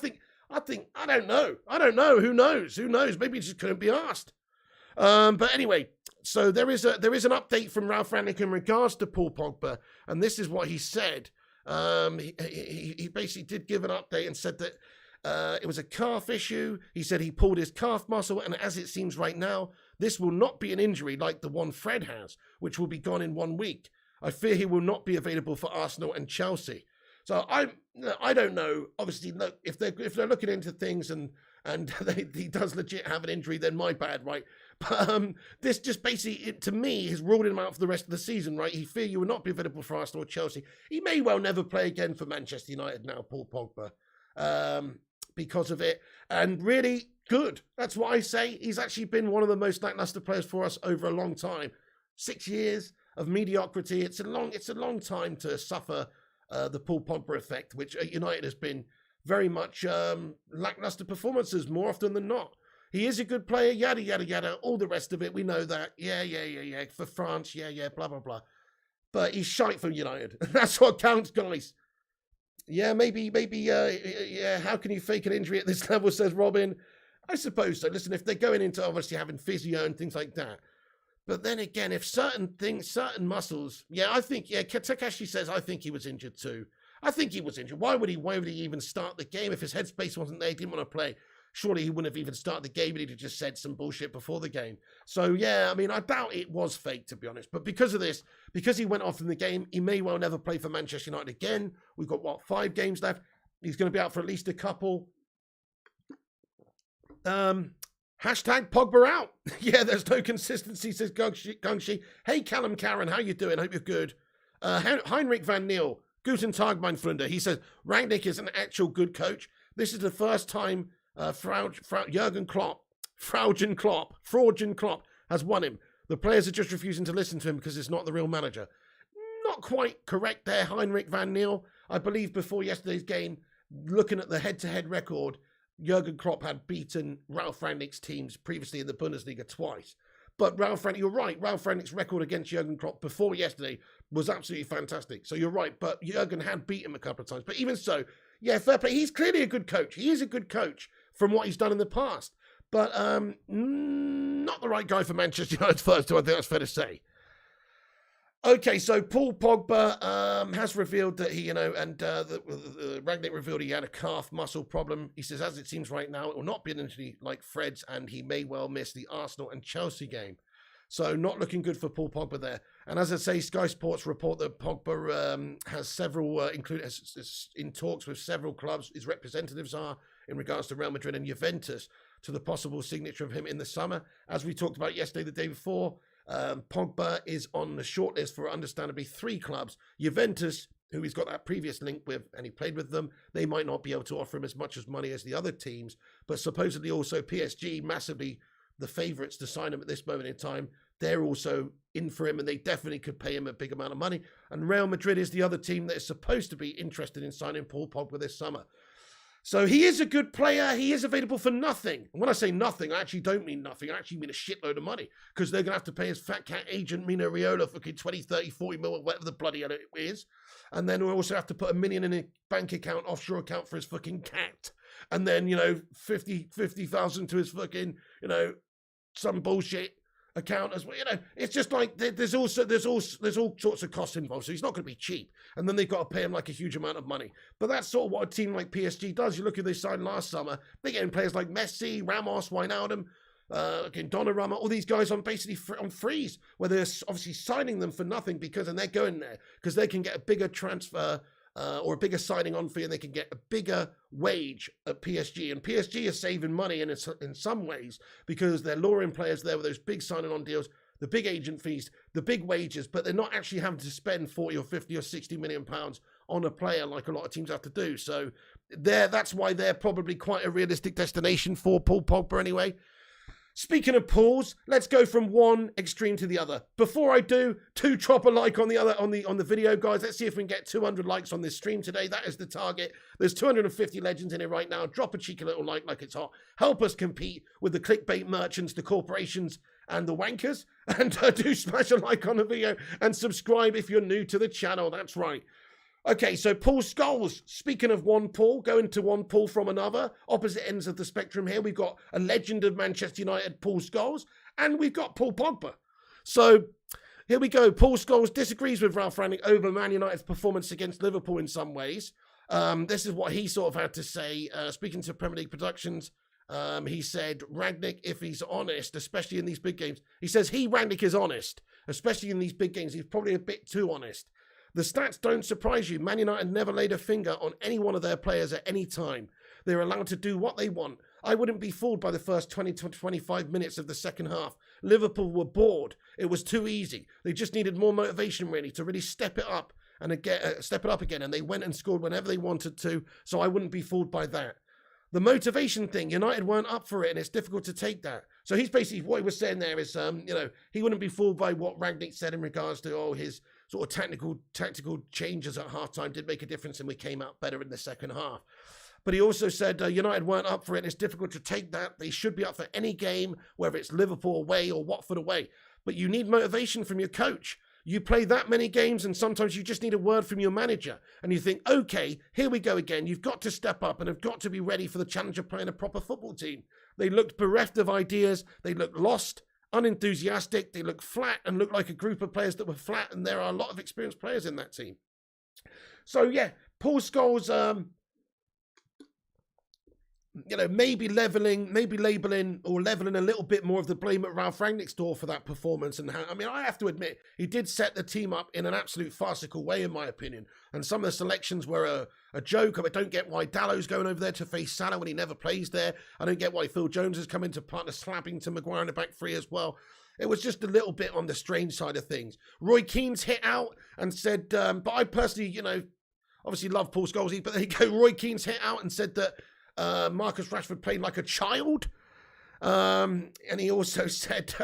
don't know. Who knows? Maybe he just couldn't be asked. But anyway, so there is an update from Ralf Rangnick in regards to Paul Pogba, and this is what he said. He basically did give an update and said that it was a calf issue. He said he pulled his calf muscle, and as it seems right now, this will not be an injury like the one Fred has, which will be gone in 1 week. I fear he will not be available for Arsenal and Chelsea. So I don't know. Obviously, look, if they're looking into things and he does legit have an injury, then my bad, right? But this just basically, to me, has ruled him out for the rest of the season, right? He fear you will not be available for Arsenal or Chelsea. He may well never play again for Manchester United now, Paul Pogba, because of it. And really good. That's what I say. He's actually been one of the most lackluster players for us over a long time. 6 years of mediocrity. It's a long time to suffer the Paul Pogba effect, which at United has been very much lackluster performances more often than not. He is a good player, yada, yada, yada, all the rest of it. We know that. Yeah. For France, yeah, blah, blah, blah. But he's shite for United. That's what counts, guys. Yeah, maybe, yeah, how can you fake an injury at this level, says Robin. I suppose so. Listen, if they're going into obviously having physio and things like that. But then again, if certain muscles, Takashi says, I think he was injured too. I think he was injured. Why would he even start the game? If his headspace wasn't there, he didn't want to play. Surely he wouldn't have even started the game, and he'd have just said some bullshit before the game. So, yeah, I mean, I doubt it was fake, to be honest. But because of this, because he went off in the game, he may well never play for Manchester United again. We've got, 5 games left? He's going to be out for at least a couple. Hashtag Pogba out. Yeah, there's no consistency, says Gungshi. Hey, Callum Karen, how you doing? Hope you're good. Heinrich van Niel, Guten Tag, mein Freunde. He says, Rangnick is an actual good coach. This is the first time Jurgen Klopp has won him. The players are just refusing to listen to him because it's not the real manager. Not quite correct there, Heinrich van Niel. I believe before yesterday's game, looking at the head-to-head record, Jurgen Klopp had beaten Ralf Rangnick's teams previously in the Bundesliga twice. But Ralf Rangnick, you're right, Ralf Rangnick's record against Jurgen Klopp before yesterday was absolutely fantastic. So you're right, but Jurgen had beat him a couple of times. But even so, yeah, fair play. He's clearly a good coach. He is a good coach from what he's done in the past. But not the right guy for Manchester United first, I think that's fair to say. Okay, so Paul Pogba has revealed that he, Rangnick revealed he had a calf muscle problem. He says, as it seems right now, it will not be an injury like Fred's, and he may well miss the Arsenal and Chelsea game. So not looking good for Paul Pogba there. And as I say, Sky Sports report that Pogba has several, is in talks with several clubs, his representatives are, in regards to Real Madrid and Juventus, to the possible signature of him in the summer. As we talked about yesterday, the day before, Pogba is on the shortlist for understandably 3 clubs. Juventus, who he's got that previous link with, and he played with them, they might not be able to offer him as much as money as the other teams, but supposedly also PSG, massively the favourites to sign him at this moment in time. They're also in for him, and they definitely could pay him a big amount of money. And Real Madrid is the other team that is supposed to be interested in signing Paul Pogba this summer. So he is a good player. He is available for nothing. And when I say nothing, I actually don't mean nothing. I actually mean a shitload of money, because they're going to have to pay his fat cat agent, Mino Raiola, fucking 20, 30, 40 mil, whatever the bloody hell it is. And then we also have to put $1 million in a bank account, offshore account for his fucking cat. And then, 50,000 to his fucking, some bullshit account as well. It's just like there's all sorts of costs involved. So he's not going to be cheap. And then they've got to pay him like a huge amount of money. But that's sort of what a team like PSG does. You look at they signed last summer. They're getting players like Messi, Ramos, Wijnaldum, Donnarumma, all these guys on basically on freeze, where they're obviously signing them for nothing and they're going there because they can get a bigger transfer or a bigger signing on fee, and they can get a bigger wage at PSG. And PSG is saving money in some ways because they're luring players there with those big signing on deals, the big agent fees, the big wages, but they're not actually having to spend 40 or 50 or 60 million pounds on a player like a lot of teams have to do. So that's why they're probably quite a realistic destination for Paul Pogba anyway. Speaking of pools, let's go from one extreme to the other. Before I do, drop a like on the video, guys. Let's see if we can get 200 likes on this stream today. That is the target. There's 250 legends in it right now. Drop a cheeky little like it's hot. Help us compete with the clickbait merchants, the corporations, and the wankers. And do smash a like on the video and subscribe if you're new to the channel. That's right. Okay, so Paul Scholes, speaking of one Paul, going to one Paul from another, opposite ends of the spectrum here, we've got a legend of Manchester United, Paul Scholes, and we've got Paul Pogba. So here we go. Paul Scholes disagrees with Ralf Rangnick over Man United's performance against Liverpool in some ways. This is what he sort of had to say. Speaking to Premier League Productions, he said, Rangnick, if he's honest, especially in these big games, he says Rangnick is honest, especially in these big games. He's probably a bit too honest. The stats don't surprise you. Man United never laid a finger on any one of their players at any time. They're allowed to do what they want. I wouldn't be fooled by the first 20 to 25 minutes of the second half. Liverpool were bored. It was too easy. They just needed more motivation, really, to really step it up and step it up again. And they went and scored whenever they wanted to. So I wouldn't be fooled by that. The motivation thing, United weren't up for it, and it's difficult to take that. So he's basically, what he was saying there is, he wouldn't be fooled by what Rangnick said in regards to, his sort of tactical changes at halftime did make a difference, and we came out better in the second half. But he also said United weren't up for it, and it's difficult to take that. They should be up for any game, whether it's Liverpool away or Watford away. But you need motivation from your coach. You play that many games, and sometimes you just need a word from your manager. And you think, okay, here we go again. You've got to step up and have got to be ready for the challenge of playing a proper football team. They looked bereft of ideas. They looked lost, unenthusiastic. They looked flat and looked like a group of players that were flat. And there are a lot of experienced players in that team. So, yeah, Paul Scholes, maybe labeling a little bit more of the blame at Ralf Rangnick's door for that performance. And I have to admit, he did set the team up in an absolute farcical way, in my opinion. And some of the selections were a joke. I don't get why Dallow's going over there to face Salah when he never plays there. I don't get why Phil Jones has come into partner slapping to Maguire in the back three as well. It was just a little bit on the strange side of things. Roy Keane's hit out and said, but I personally, obviously love Paul Scholes, but there you go. Roy Keane's hit out and said that Marcus Rashford played like a child. And he also said,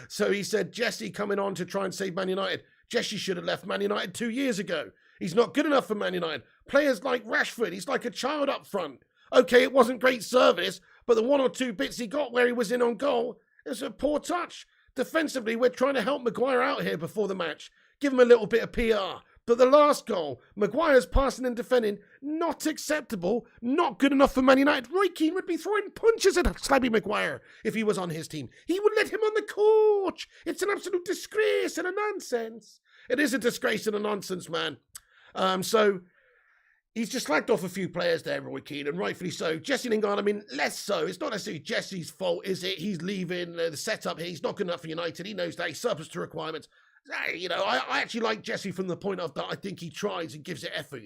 he said, Jesse coming on to try and save Man United. Jesse should have left Man United 2 years ago. He's not good enough for Man United. Players like Rashford, he's like a child up front. Okay, it wasn't great service, but the one or two bits he got where he was in on goal, it was a poor touch. Defensively, we're trying to help Maguire out here before the match. Give him a little bit of PR. But the last goal, Maguire's passing and defending, not acceptable, not good enough for Man United. Roy Keane would be throwing punches at Slabby Maguire if he was on his team. He would let him on the court. It's an absolute disgrace and a nonsense. It is a disgrace and a nonsense, man. So he's just slagged off a few players there, Roy Keane, and rightfully so. Jesse Lingard, less so. It's not necessarily Jesse's fault, is it? He's leaving the setup here. He's not good enough for United. He knows that. He's surplus to requirements. I actually like Jesse from the point of that I think he tries and gives it effort,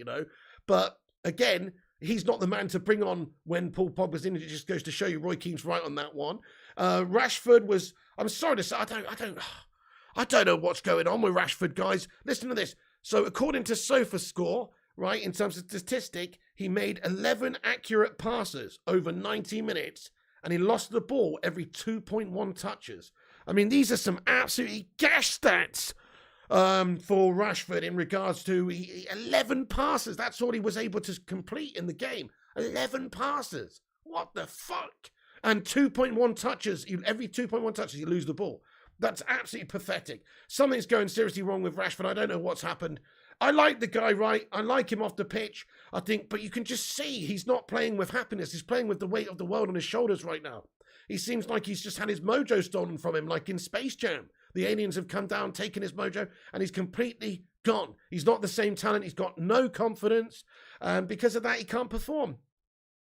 But again, he's not the man to bring on when Paul Pogba's in. It just goes to show you Roy Keane's right on that one. Rashford was, I'm sorry to say, I don't know what's going on with Rashford, guys. Listen to this. So according to SofaScore, right, in terms of statistic, he made 11 accurate passes over 90 minutes, and he lost the ball every 2.1 touches. These are some absolutely gash stats for Rashford in regards to 11 passes. That's all he was able to complete in the game. 11 passes. What the fuck? And 2.1 touches. Every 2.1 touches, you lose the ball. That's absolutely pathetic. Something's going seriously wrong with Rashford. I don't know what's happened. I like the guy, right? I like him off the pitch, I think. But you can just see he's not playing with happiness. He's playing with the weight of the world on his shoulders right now. He seems like he's just had his mojo stolen from him, like in Space Jam. The aliens have come down, taken his mojo, and he's completely gone. He's not the same talent. He's got no confidence. Because of that, he can't perform.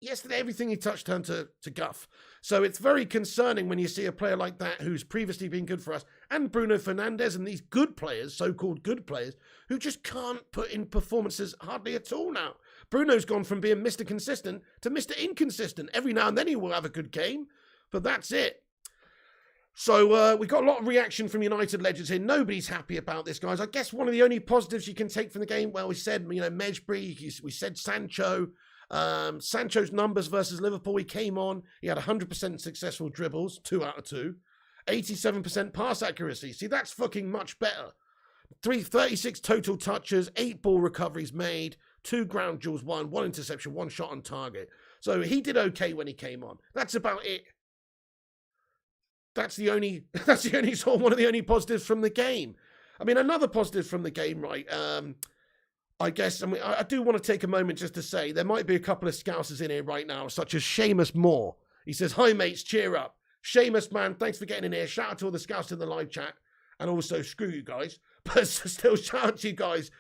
Yesterday, everything he touched turned to guff. So it's very concerning when you see a player like that who's previously been good for us, and Bruno Fernandes and these good players, so-called good players, who just can't put in performances hardly at all now. Bruno's gone from being Mr. Consistent to Mr. Inconsistent. Every now and then he will have a good game, but that's it. So we got a lot of reaction from United legends here. Nobody's happy about this, guys. I guess one of the only positives you can take from the game, well, we said, Mejbri, we said Sancho. Sancho's numbers versus Liverpool, he came on, he had 100% successful dribbles, 2 out of 2, 87% pass accuracy. See, that's fucking much better. 36 total touches, 8 ball recoveries made, 2 ground duels won, 1 interception, 1 shot on target. So he did okay when he came on. That's about it. That's the only sort of one of the only positives from the game. I mean, another positive from the game, right? I guess, I mean, I do want to take a moment just to say there might be a couple of scousers in here right now, such as Seamus Moore. He says, "Hi mates, cheer up." Seamus, man, thanks for getting in here. Shout out to all the scouts in the live chat. And also, screw you guys. But still, shout out to you guys.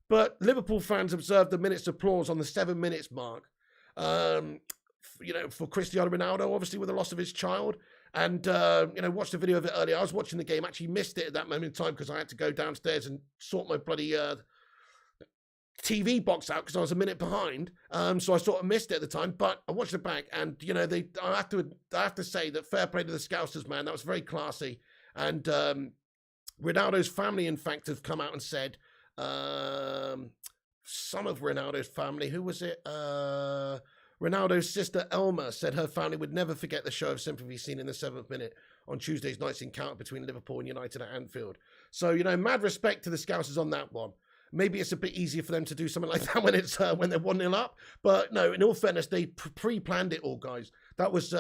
But Liverpool fans observed the minute's applause on the 7 minutes mark. For Cristiano Ronaldo, obviously, with the loss of his child. And, watched a video of it earlier. I was watching the game, actually missed it at that moment in time because I had to go downstairs and sort my bloody TV box out because I was a minute behind. So I sort of missed it at the time, but I watched it back and, I have to say that fair play to the Scousers, man. That was very classy. And Ronaldo's family, in fact, have come out and said, some of Ronaldo's family, who was it? Ronaldo's sister Elma said her family would never forget the show of sympathy seen in the 7th minute on Tuesday's night's encounter between Liverpool and United at Anfield. So, mad respect to the Scousers on that one. Maybe it's a bit easier for them to do something like that when it's when they're 1-0 up. But no, in all fairness, they pre-planned it all, guys. That was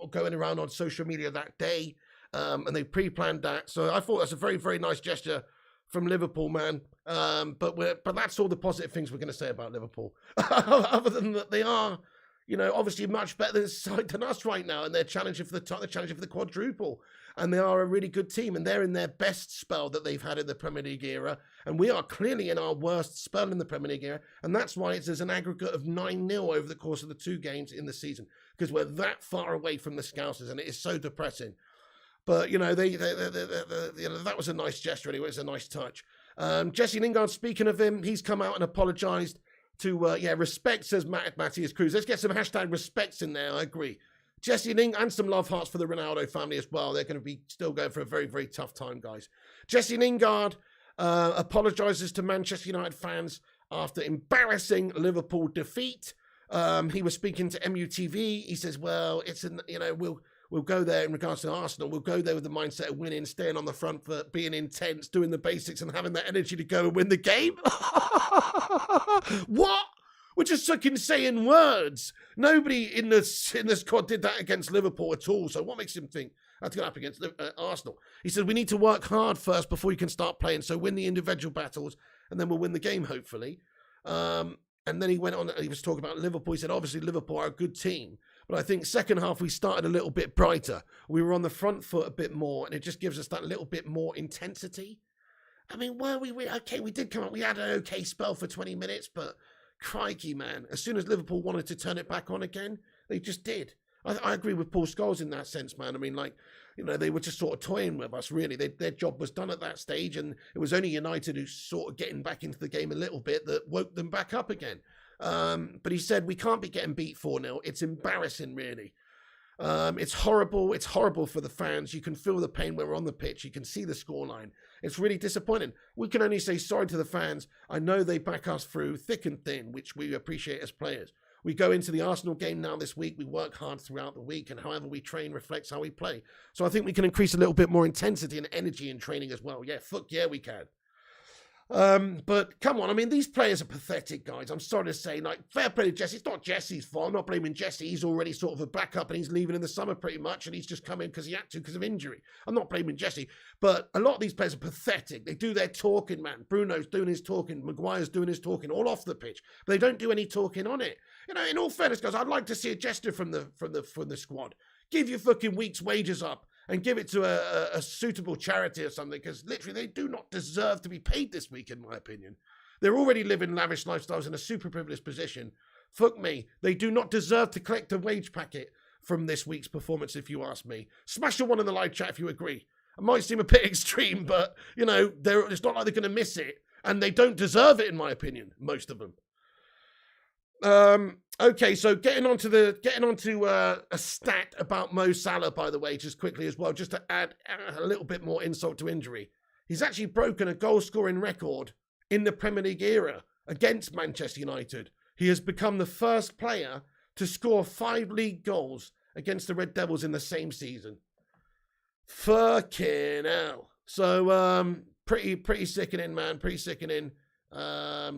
going around on social media that day, and they pre-planned that. So I thought that's a very, very nice gesture from Liverpool, man. But that's all the positive things we're going to say about Liverpool. Other than that, they are, obviously much better than us right now, and they're challenging for the quadruple. And they are a really good team, and they're in their best spell that they've had in the Premier League era. And we are clearly in our worst spell in the Premier League era, and that's why there's an aggregate of 9-0 over the course of the 2 games in the season, because we're that far away from the Scousers, and it is so depressing. But that was a nice gesture anyway. It was a nice touch. Jesse Lingard, speaking of him, he's come out and apologised to respect, says Matthias Cruz. Let's get some hashtag respects in there. I agree. Jesse Lingard, and some love hearts for the Ronaldo family as well. They're going to be still going for a very, very tough time, guys. Jesse Lingard apologises to Manchester United fans after embarrassing Liverpool defeat. He was speaking to MUTV. He says, well, we'll go there in regards to Arsenal. We'll go there with the mindset of winning, staying on the front foot, being intense, doing the basics and having that energy to go and win the game. What? We're just fucking saying words. Nobody in the squad did that against Liverpool at all. So what makes him think that's going to happen against Arsenal? He said, we need to work hard first before you can start playing. So win the individual battles and then we'll win the game, hopefully. And then he went on, he was talking about Liverpool. He said, obviously Liverpool are a good team. But I think second half we started a little bit brighter. We were on the front foot a bit more and it just gives us that little bit more intensity. I mean, we did come up. We had an okay spell for 20 minutes, but crikey, man. As soon as Liverpool wanted to turn it back on again, they just did. I agree with Paul Scholes in that sense, man. I mean, they were just sort of toying with us, really. Their job was done at that stage, and it was only United who sort of getting back into the game a little bit that woke them back up again. But he said, we can't be getting beat 4-0. It's embarrassing, really. It's horrible. It's horrible for the fans. You can feel the pain when we're on the pitch. You can see the scoreline. It's really disappointing. We can only say sorry to the fans. I know they back us through thick and thin, which we appreciate as players. We go into the Arsenal game now this week. We work hard throughout the week, and however we train reflects how we play. So I think we can increase a little bit more intensity and energy in training as well. Yeah, fuck yeah, we can. But come on, I mean, these players are pathetic, guys. I'm sorry to say, fair play to Jesse. It's not Jesse's fault. I'm not blaming Jesse. He's already sort of a backup and he's leaving in the summer pretty much, and he's just come in because he had to because of injury. I'm not blaming Jesse, but a lot of these players are pathetic. They do their talking, man. Bruno's doing his talking. Maguire's doing his talking all off the pitch, but they don't do any talking on it. In all fairness, guys, I'd like to see a gesture from the squad. Give your fucking week's wages up and give it to a suitable charity or something, because literally they do not deserve to be paid this week, in my opinion. They're already living lavish lifestyles in a super privileged position. Fuck me. They do not deserve to collect a wage packet from this week's performance, if you ask me. Smash a one in the live chat if you agree. It might seem a bit extreme, but, it's not like they're going to miss it. And they don't deserve it, in my opinion, most of them. Okay, so getting onto a stat about Mo Salah, by the way, just quickly as well, just to add a little bit more insult to injury. He's actually broken a goal-scoring record in the Premier League era against Manchester United. he has become the first player to score 5 league goals against the Red Devils in the same season. Fucking hell. So, pretty sickening, man. Pretty sickening. Yeah,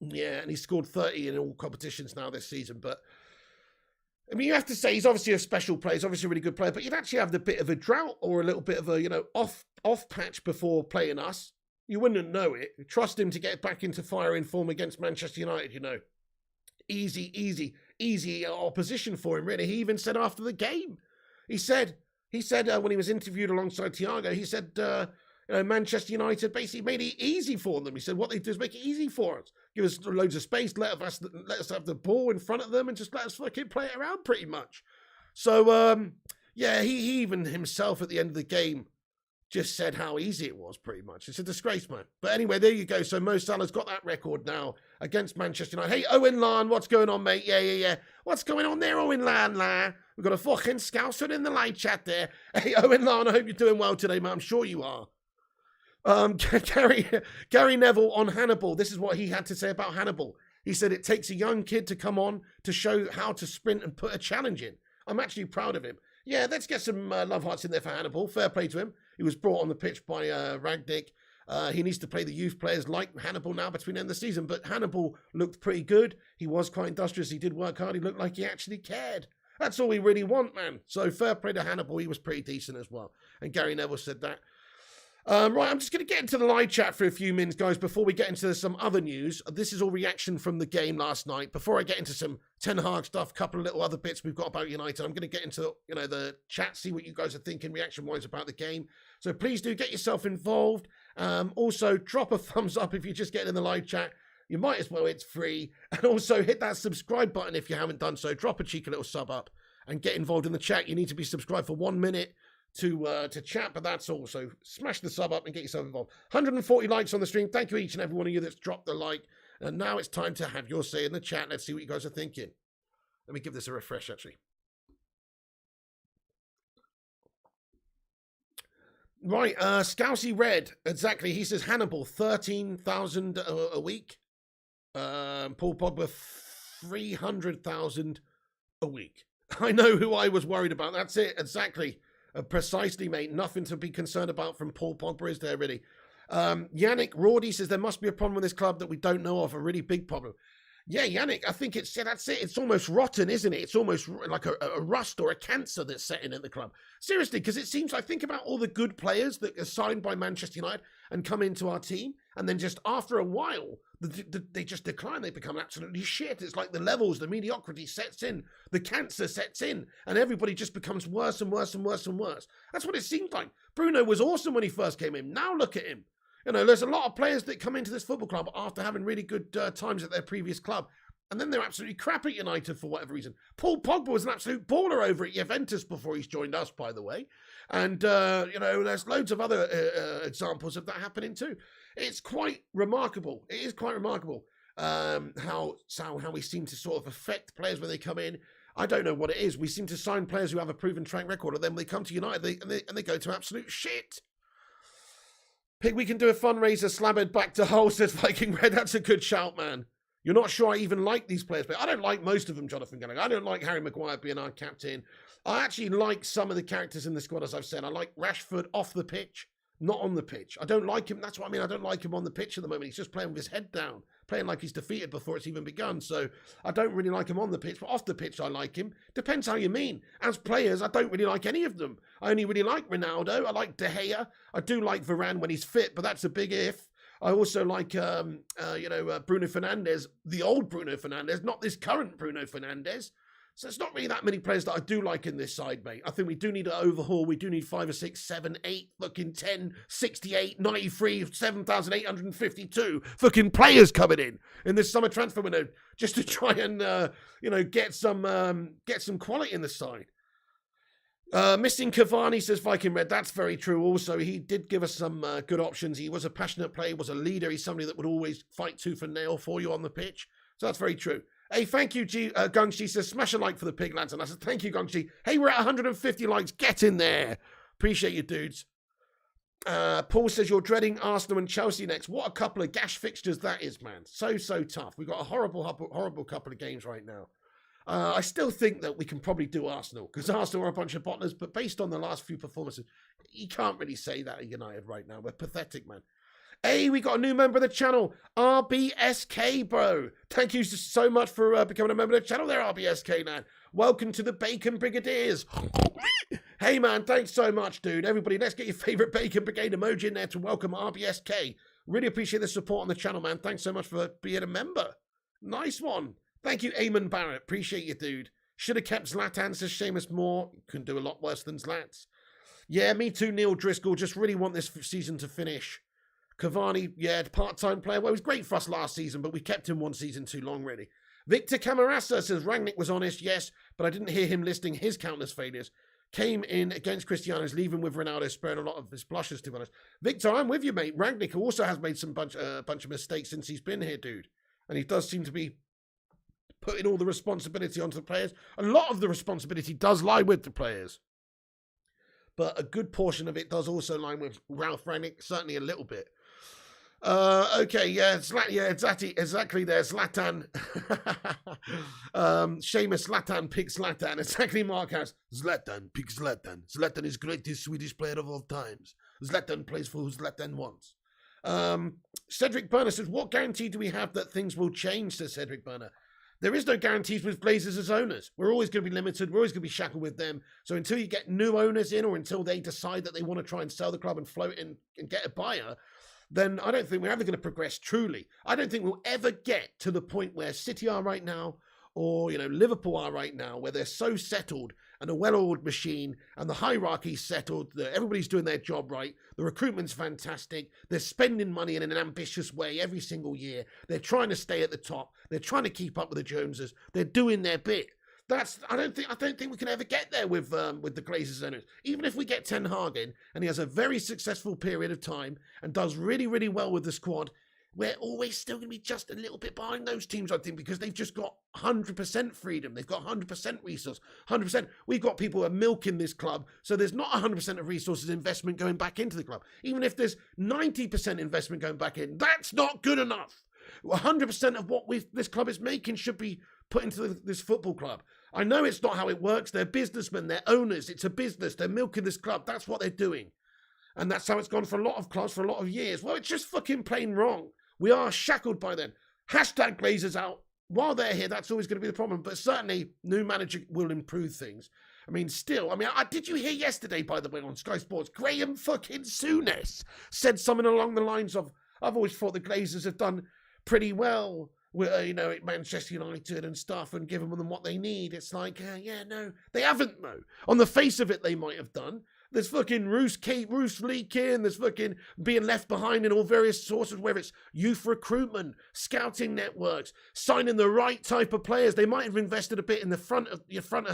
and he scored 30 in all competitions now this season. But, I mean, you have to say he's obviously a special player. He's obviously a really good player. But you'd actually have the bit of a drought or a little bit of a, off patch before playing us. You wouldn't know it. Trust him to get back into firing form against Manchester United, Easy opposition for him, really. He even said after the game, he said when he was interviewed alongside Thiago, he said, Manchester United basically made it easy for them. He said, what they do is make it easy for us. Give us loads of space, let us have the ball in front of them and just let us fucking play it around pretty much. So, he even himself at the end of the game just said how easy it was, pretty much. It's a disgrace, man. But anyway, there you go. So Mo Salah's got that record now against Manchester United. Hey, Owen Lan, what's going on, mate? Yeah. What's going on there, Owen Lan? We've got a fucking scouser in the live chat there. Hey, Owen Lan, I hope you're doing well today, man. I'm sure you are. Gary Neville on Hannibal. This is what he had to say about Hannibal. He said it takes a young kid to come on to show how to sprint and put a challenge in. I'm actually proud of him. Yeah, let's get some love hearts in there for Hannibal. Fair play to him. He was brought on the pitch by Rangnick. He needs to play the youth players like Hannibal now between the end of the season. But Hannibal looked pretty good. He was quite industrious. He did work hard. He looked like he actually cared. That's all we really want, man. So fair play to Hannibal. He was pretty decent as well. And Gary Neville said that. Right, I'm just going to get into the live chat for a few minutes, guys, before we get into some other news. This is all reaction from the game last night. Before I get into some Ten Hag stuff, a couple of little other bits we've got about United, I'm going to get into, the chat, see what you guys are thinking reaction-wise about the game. So please do get yourself involved. Also, drop a thumbs up if you're just getting in the live chat. You might as well, it's free. And also hit that subscribe button if you haven't done so. Drop a cheeky little sub up and get involved in the chat. You need to be subscribed for 1 minute to chat, but that's all. So smash the sub up and get yourself involved. 140 likes on the stream. Thank you each and every one of you that's dropped the like. And now it's time to have your say in the chat. Let's see what you guys are thinking. Let me give this a refresh, actually. Right, Scousey Red, exactly. He says Hannibal, 13,000 a week. Paul Pogba, 300,000 a week. I know who I was worried about. That's it, exactly. Precisely, mate. Nothing to be concerned about from Paul Pogba, is there, really? Yannick Rordy says there must be a problem with this club that we don't know of, a really big problem. Yeah, Yannick, I think that's it. It's almost rotten, isn't it? It's almost like a rust or a cancer that's setting in the club. Seriously, because it seems like, think about all the good players that are signed by Manchester United and come into our team, and then just after a while, they just decline. They become absolutely shit. It's like the levels, the mediocrity sets in, the cancer sets in, and everybody just becomes worse and worse and worse and worse. That's what it seems like. Bruno was awesome when he first came in. Now look at him. There's a lot of players that come into this football club after having really good times at their previous club, and then they're absolutely crap at United for whatever reason. Paul Pogba was an absolute baller over at Juventus before he's joined us, by the way. And, there's loads of other examples of that happening too. It's quite remarkable. It is quite remarkable how we seem to sort of affect players when they come in. I don't know what it is. We seem to sign players who have a proven track record, and then when they come to United, they go to absolute shit. Pig, we can do a fundraiser, Slabhead back to Hull, says Viking Red. That's a good shout, man. You're not sure I even like these players, but I don't like most of them, Jonathan Gallagher. I don't like Harry Maguire being our captain. I actually like some of the characters in the squad, as I've said. I like Rashford off the pitch, not on the pitch. I don't like him. That's what I mean. I don't like him on the pitch at the moment. He's just playing with his head down, playing like he's defeated before it's even begun. So I don't really like him on the pitch, but off the pitch, I like him. Depends how you mean. As players, I don't really like any of them. I only really like Ronaldo. I like De Gea. I do like Varane when he's fit, but that's a big if. I also like, Bruno Fernandes, the old Bruno Fernandes, not this current Bruno Fernandes. So it's not really that many players that I do like in this side, mate. I think we do need an overhaul. We do need 5 or 6, 7, 8, fucking 10, 68, 93, 7,852 fucking players coming in this summer transfer window just to try and, get some quality in the side. Missing Cavani, says Viking Red. That's very true. Also, he did give us some good options. He was a passionate player, was a leader. He's somebody that would always fight tooth and nail for you on the pitch. So that's very true. Hey, thank you, Gungshi says, smash a like for the pig lads. And I said, thank you, Gungshi. Hey, we're at 150 likes. Get in there. Appreciate you, dudes. Paul says you're dreading Arsenal and Chelsea next. What a couple of gash fixtures that is, man. So tough. We've got a horrible couple of games right now. I still think that we can probably do Arsenal because Arsenal are a bunch of bottlers, but based on the last few performances, you can't really say that at United right now. We're pathetic, man. Hey, we got a new member of the channel, RBSK, bro. Thank you so much for becoming a member of the channel there, RBSK, man. Welcome to the Bacon Brigadiers. Hey, man, thanks so much, dude. Everybody, let's get your favorite Bacon Brigade emoji in there to welcome RBSK. Really appreciate the support on the channel, man. Thanks so much for being a member. Nice one. Thank you, Eamon Barrett. Appreciate you, dude. Should have kept Zlatan, says Seamus Moore. Couldn't do a lot worse than Zlats. Yeah, me too, Neil Driscoll. Just really want this season to finish. Cavani, yeah, part-time player. Well, he was great for us last season, but we kept him one season too long, really. Victor Camarasa says Rangnick was honest, yes, but I didn't hear him listing his countless failures. Came in against Cristiano's, leaving with Ronaldo, sparing a lot of his blushes, to be honest. Victor, I'm with you, mate. Rangnick also has made some bunch of mistakes since he's been here, dude. And he does seem to be putting all the responsibility onto the players. A lot of the responsibility does lie with the players. But a good portion of it does also lie with Ralf Rangnick, certainly a little bit. Okay, yeah, exactly there, Zlatan. Seamus Zlatan picks Zlatan. Exactly, Mark has. Zlatan picks Zlatan. Zlatan is greatest Swedish player of all times. Zlatan plays for who Zlatan wants. Cedric Burner says, what guarantee do we have that things will change, says Cedric Burner. There is no guarantees with Glazers as owners. We're always going to be limited. We're always going to be shackled with them. So until you get new owners in or until they decide that they want to try and sell the club and float in and get a buyer, then I don't think we're ever going to progress truly. I don't think we'll ever get to the point where City are right now or, Liverpool are right now, where they're so settled and a well-oiled machine and the hierarchy's settled, that everybody's doing their job right, the recruitment's fantastic, they're spending money in an ambitious way every single year, they're trying to stay at the top, they're trying to keep up with the Joneses, they're doing their bit. I don't think we can ever get there with the Glazers owners. Even if we get Ten Hag in and he has a very successful period of time and does really, really well with the squad, we're always still going to be just a little bit behind those teams, I think, because they've just got 100% freedom. They've got 100% resource, 100%. We've got people who are milking this club, so there's not 100% of resources investment going back into the club. Even if there's 90% investment going back in, that's not good enough. 100% of what this club is making should be put into this football club. I know it's not how it works. They're businessmen. They're owners. It's a business. They're milking this club. That's what they're doing. And that's how it's gone for a lot of clubs for a lot of years. Well, it's just fucking plain wrong. We are shackled by them. Hashtag Glazers out. While they're here, that's always going to be the problem. But certainly, new manager will improve things. Did you hear yesterday, by the way, on Sky Sports, Graham fucking Souness said something along the lines of, I've always thought the Glazers have done pretty well with, at Manchester United and stuff and given them what they need. It's like, no, they haven't, though. On the face of it, they might have done. There's fucking Roos leaking, there's fucking being left behind in all various sources, whether it's youth recruitment, scouting networks, signing the right type of players. They might have invested a bit in the front of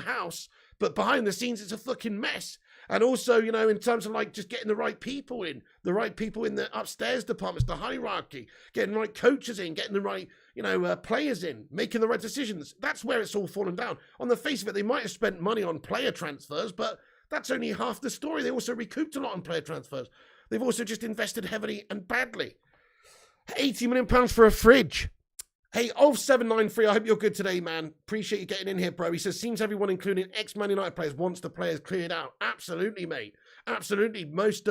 house, but behind the scenes, it's a fucking mess. And also, in terms of like just getting the right people in the upstairs departments, the hierarchy, getting the right coaches in, getting the right, players in, making the right decisions. That's where it's all fallen down. On the face of it, they might have spent money on player transfers, but that's only half the story. They also recouped a lot on player transfers. They've also just invested heavily and badly. £80 million for a fridge. Hey, Ulf793, I hope you're good today, man. Appreciate you getting in here, bro. He says, seems everyone, including ex-Man United players, wants the players cleared out. Absolutely, mate. Absolutely. Most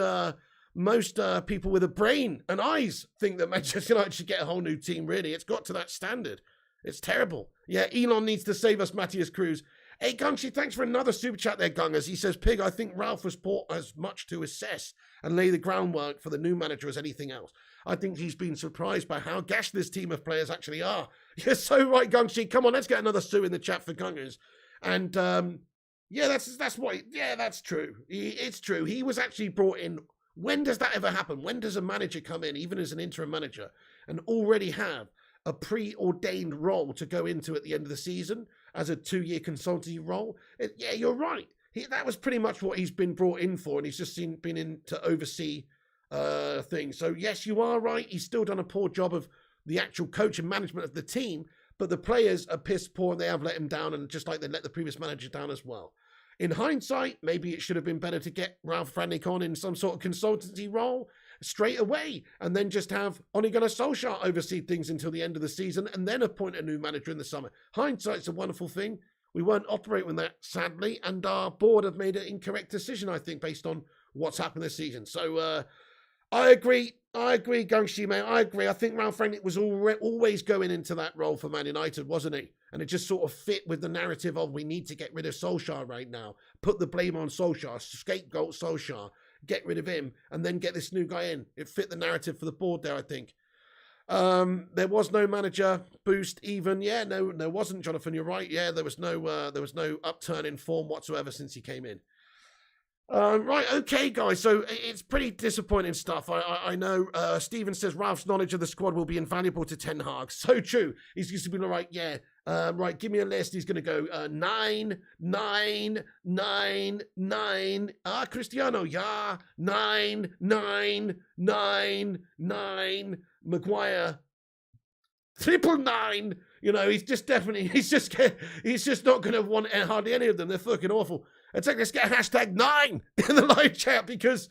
people with a brain and eyes think that Manchester United should get a whole new team, really. It's got to that standard. It's terrible. Yeah, Elon needs to save us, Matthias Cruz. Hey, Gungshi, thanks for another super chat there, Gungers. He says, Pig, I think Ralf was brought as much to assess and lay the groundwork for the new manager as anything else. I think he's been surprised by how gash this team of players actually are. You're so right, Gungshi. Come on, let's get another Sue in the chat for Gungers. And, that's true. It's true. He was actually brought in. When does that ever happen? When does a manager come in, even as an interim manager, and already have a preordained role to go into at the end of the season as a 2-year consultancy role? Yeah, you're right. That was pretty much what he's been brought in for, and he's just been in to oversee things. So yes, you are right. He's still done a poor job of the actual coach and management of the team, but the players are piss poor and they have let him down, and just like they let the previous manager down as well. In hindsight, maybe it should have been better to get Ralf Rangnick on in some sort of consultancy role straight away and then just have Ole Gunnar Solskjaer oversee things until the end of the season and then appoint a new manager in the summer. Hindsight's a wonderful thing. We weren't operating with that, sadly, and our board have made an incorrect decision, I think, based on what's happened this season. So I agree, Gangshi, mate. I agree. I think Ralf Rangnick was always going into that role for Man United, wasn't he? And it just sort of fit with the narrative of we need to get rid of Solskjaer right now. Put the blame on Solskjaer, scapegoat Solskjaer, get rid of him, and then get this new guy in. It fit the narrative for the board there, I think. There was no manager boost even. Yeah, no, there wasn't, Jonathan. You're right. Yeah, there was no upturn in form whatsoever since he came in. Right, okay, guys. So it's pretty disappointing stuff. I know. Stephen says Ralph's knowledge of the squad will be invaluable to Ten Hag. So true. He's used to be like, yeah. Right, give me a list. He's going to go 9, 9, 9, 9. Cristiano, yeah. 9, 9, 9, 9. Maguire, 999. You know, he's just not going to want hardly any of them. They're fucking awful. It's like, let's get #9 in the live chat because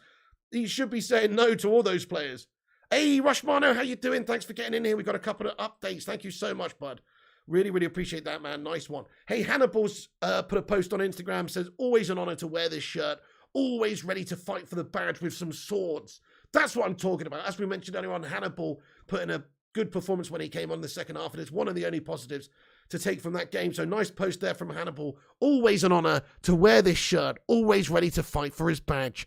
he should be saying no to all those players. Hey, Rushmano, how you doing? Thanks for getting in here. We got a couple of updates. Thank you so much, bud. Really, really appreciate that, man. Nice one. Hey, Hannibal's put a post on Instagram, says, always an honor to wear this shirt. Always ready to fight for the badge with some swords. That's what I'm talking about. As we mentioned earlier on, Hannibal put in a good performance when he came on in the second half, and it's one of the only positives to take from that game. So nice post there from Hannibal. Always an honor to wear this shirt. Always ready to fight for his badge.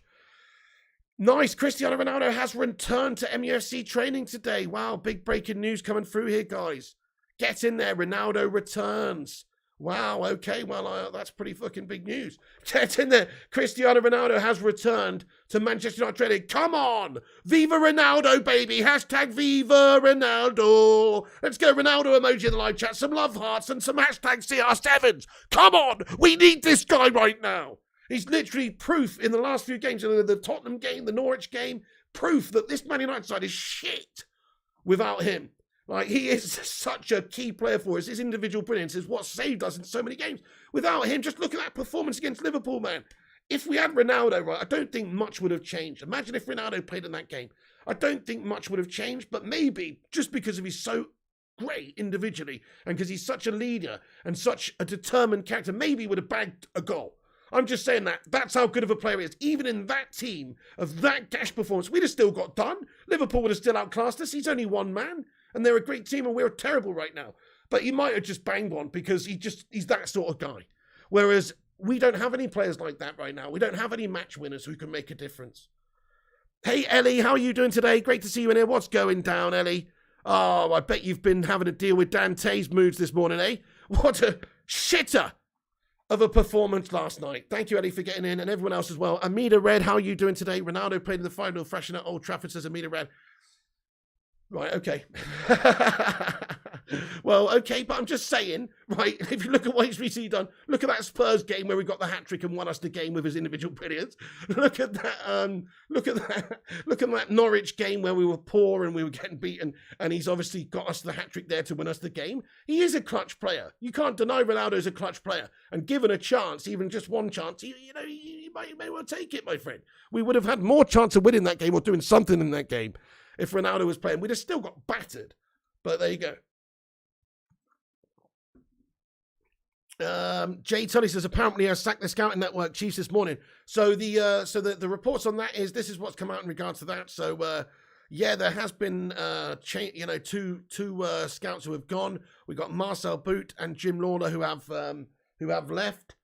Nice. Cristiano Ronaldo has returned to MUFC training today. Wow, big breaking news coming through here, guys. Get in there. Ronaldo returns. Wow, okay, well, that's pretty fucking big news. Get in there. Cristiano Ronaldo has returned to Manchester United training. Come on. Viva Ronaldo, baby. #Viva Ronaldo. Let's get a Ronaldo emoji in the live chat. Some love hearts and some #CR7s. Come on. We need this guy right now. He's literally proof in the last few games, the Tottenham game, the Norwich game, proof that this Man United side is shit without him. Like, he is such a key player for us. His individual brilliance is what saved us in so many games. Without him, just look at that performance against Liverpool, man. If we had Ronaldo, right, I don't think much would have changed. Imagine if Ronaldo played in that game. I don't think much would have changed, but maybe just because of he's so great individually and because he's such a leader and such a determined character, maybe he would have bagged a goal. I'm just saying that. That's how good of a player he is. Even in that team of that gash performance, we'd have still got done. Liverpool would have still outclassed us. He's only one man. And they're a great team and we're terrible right now. But he might have just banged one because he's that sort of guy. Whereas we don't have any players like that right now. We don't have any match winners who can make a difference. Hey, Ellie, how are you doing today? Great to see you in here. What's going down, Ellie? Oh, I bet you've been having to deal with Dante's moods this morning, eh? What a shitter of a performance last night. Thank you, Ellie, for getting in and everyone else as well. Amida Red, how are you doing today? Ronaldo played in the final fashion at Old Trafford, says Amida Red. Right, okay. Well, okay, but I'm just saying, right, if you look at what he's recently done, look at that Spurs game where we got the hat-trick and won us the game with his individual brilliance. Look at that Norwich game where we were poor and we were getting beaten, and he's obviously got us the hat-trick there to win us the game. He is a clutch player. You can't deny Ronaldo's a clutch player. And given a chance, even just one chance, you may well take it, my friend. We would have had more chance of winning that game or doing something in that game if Ronaldo was playing. We'd have still got battered. But there you go. Jay Tully says apparently I sacked the scouting network chiefs this morning. So the reports on that is this is what's come out in regards to that. So yeah, there has been two scouts who have gone. We got Marcel Boot and Jim Lawler who have left.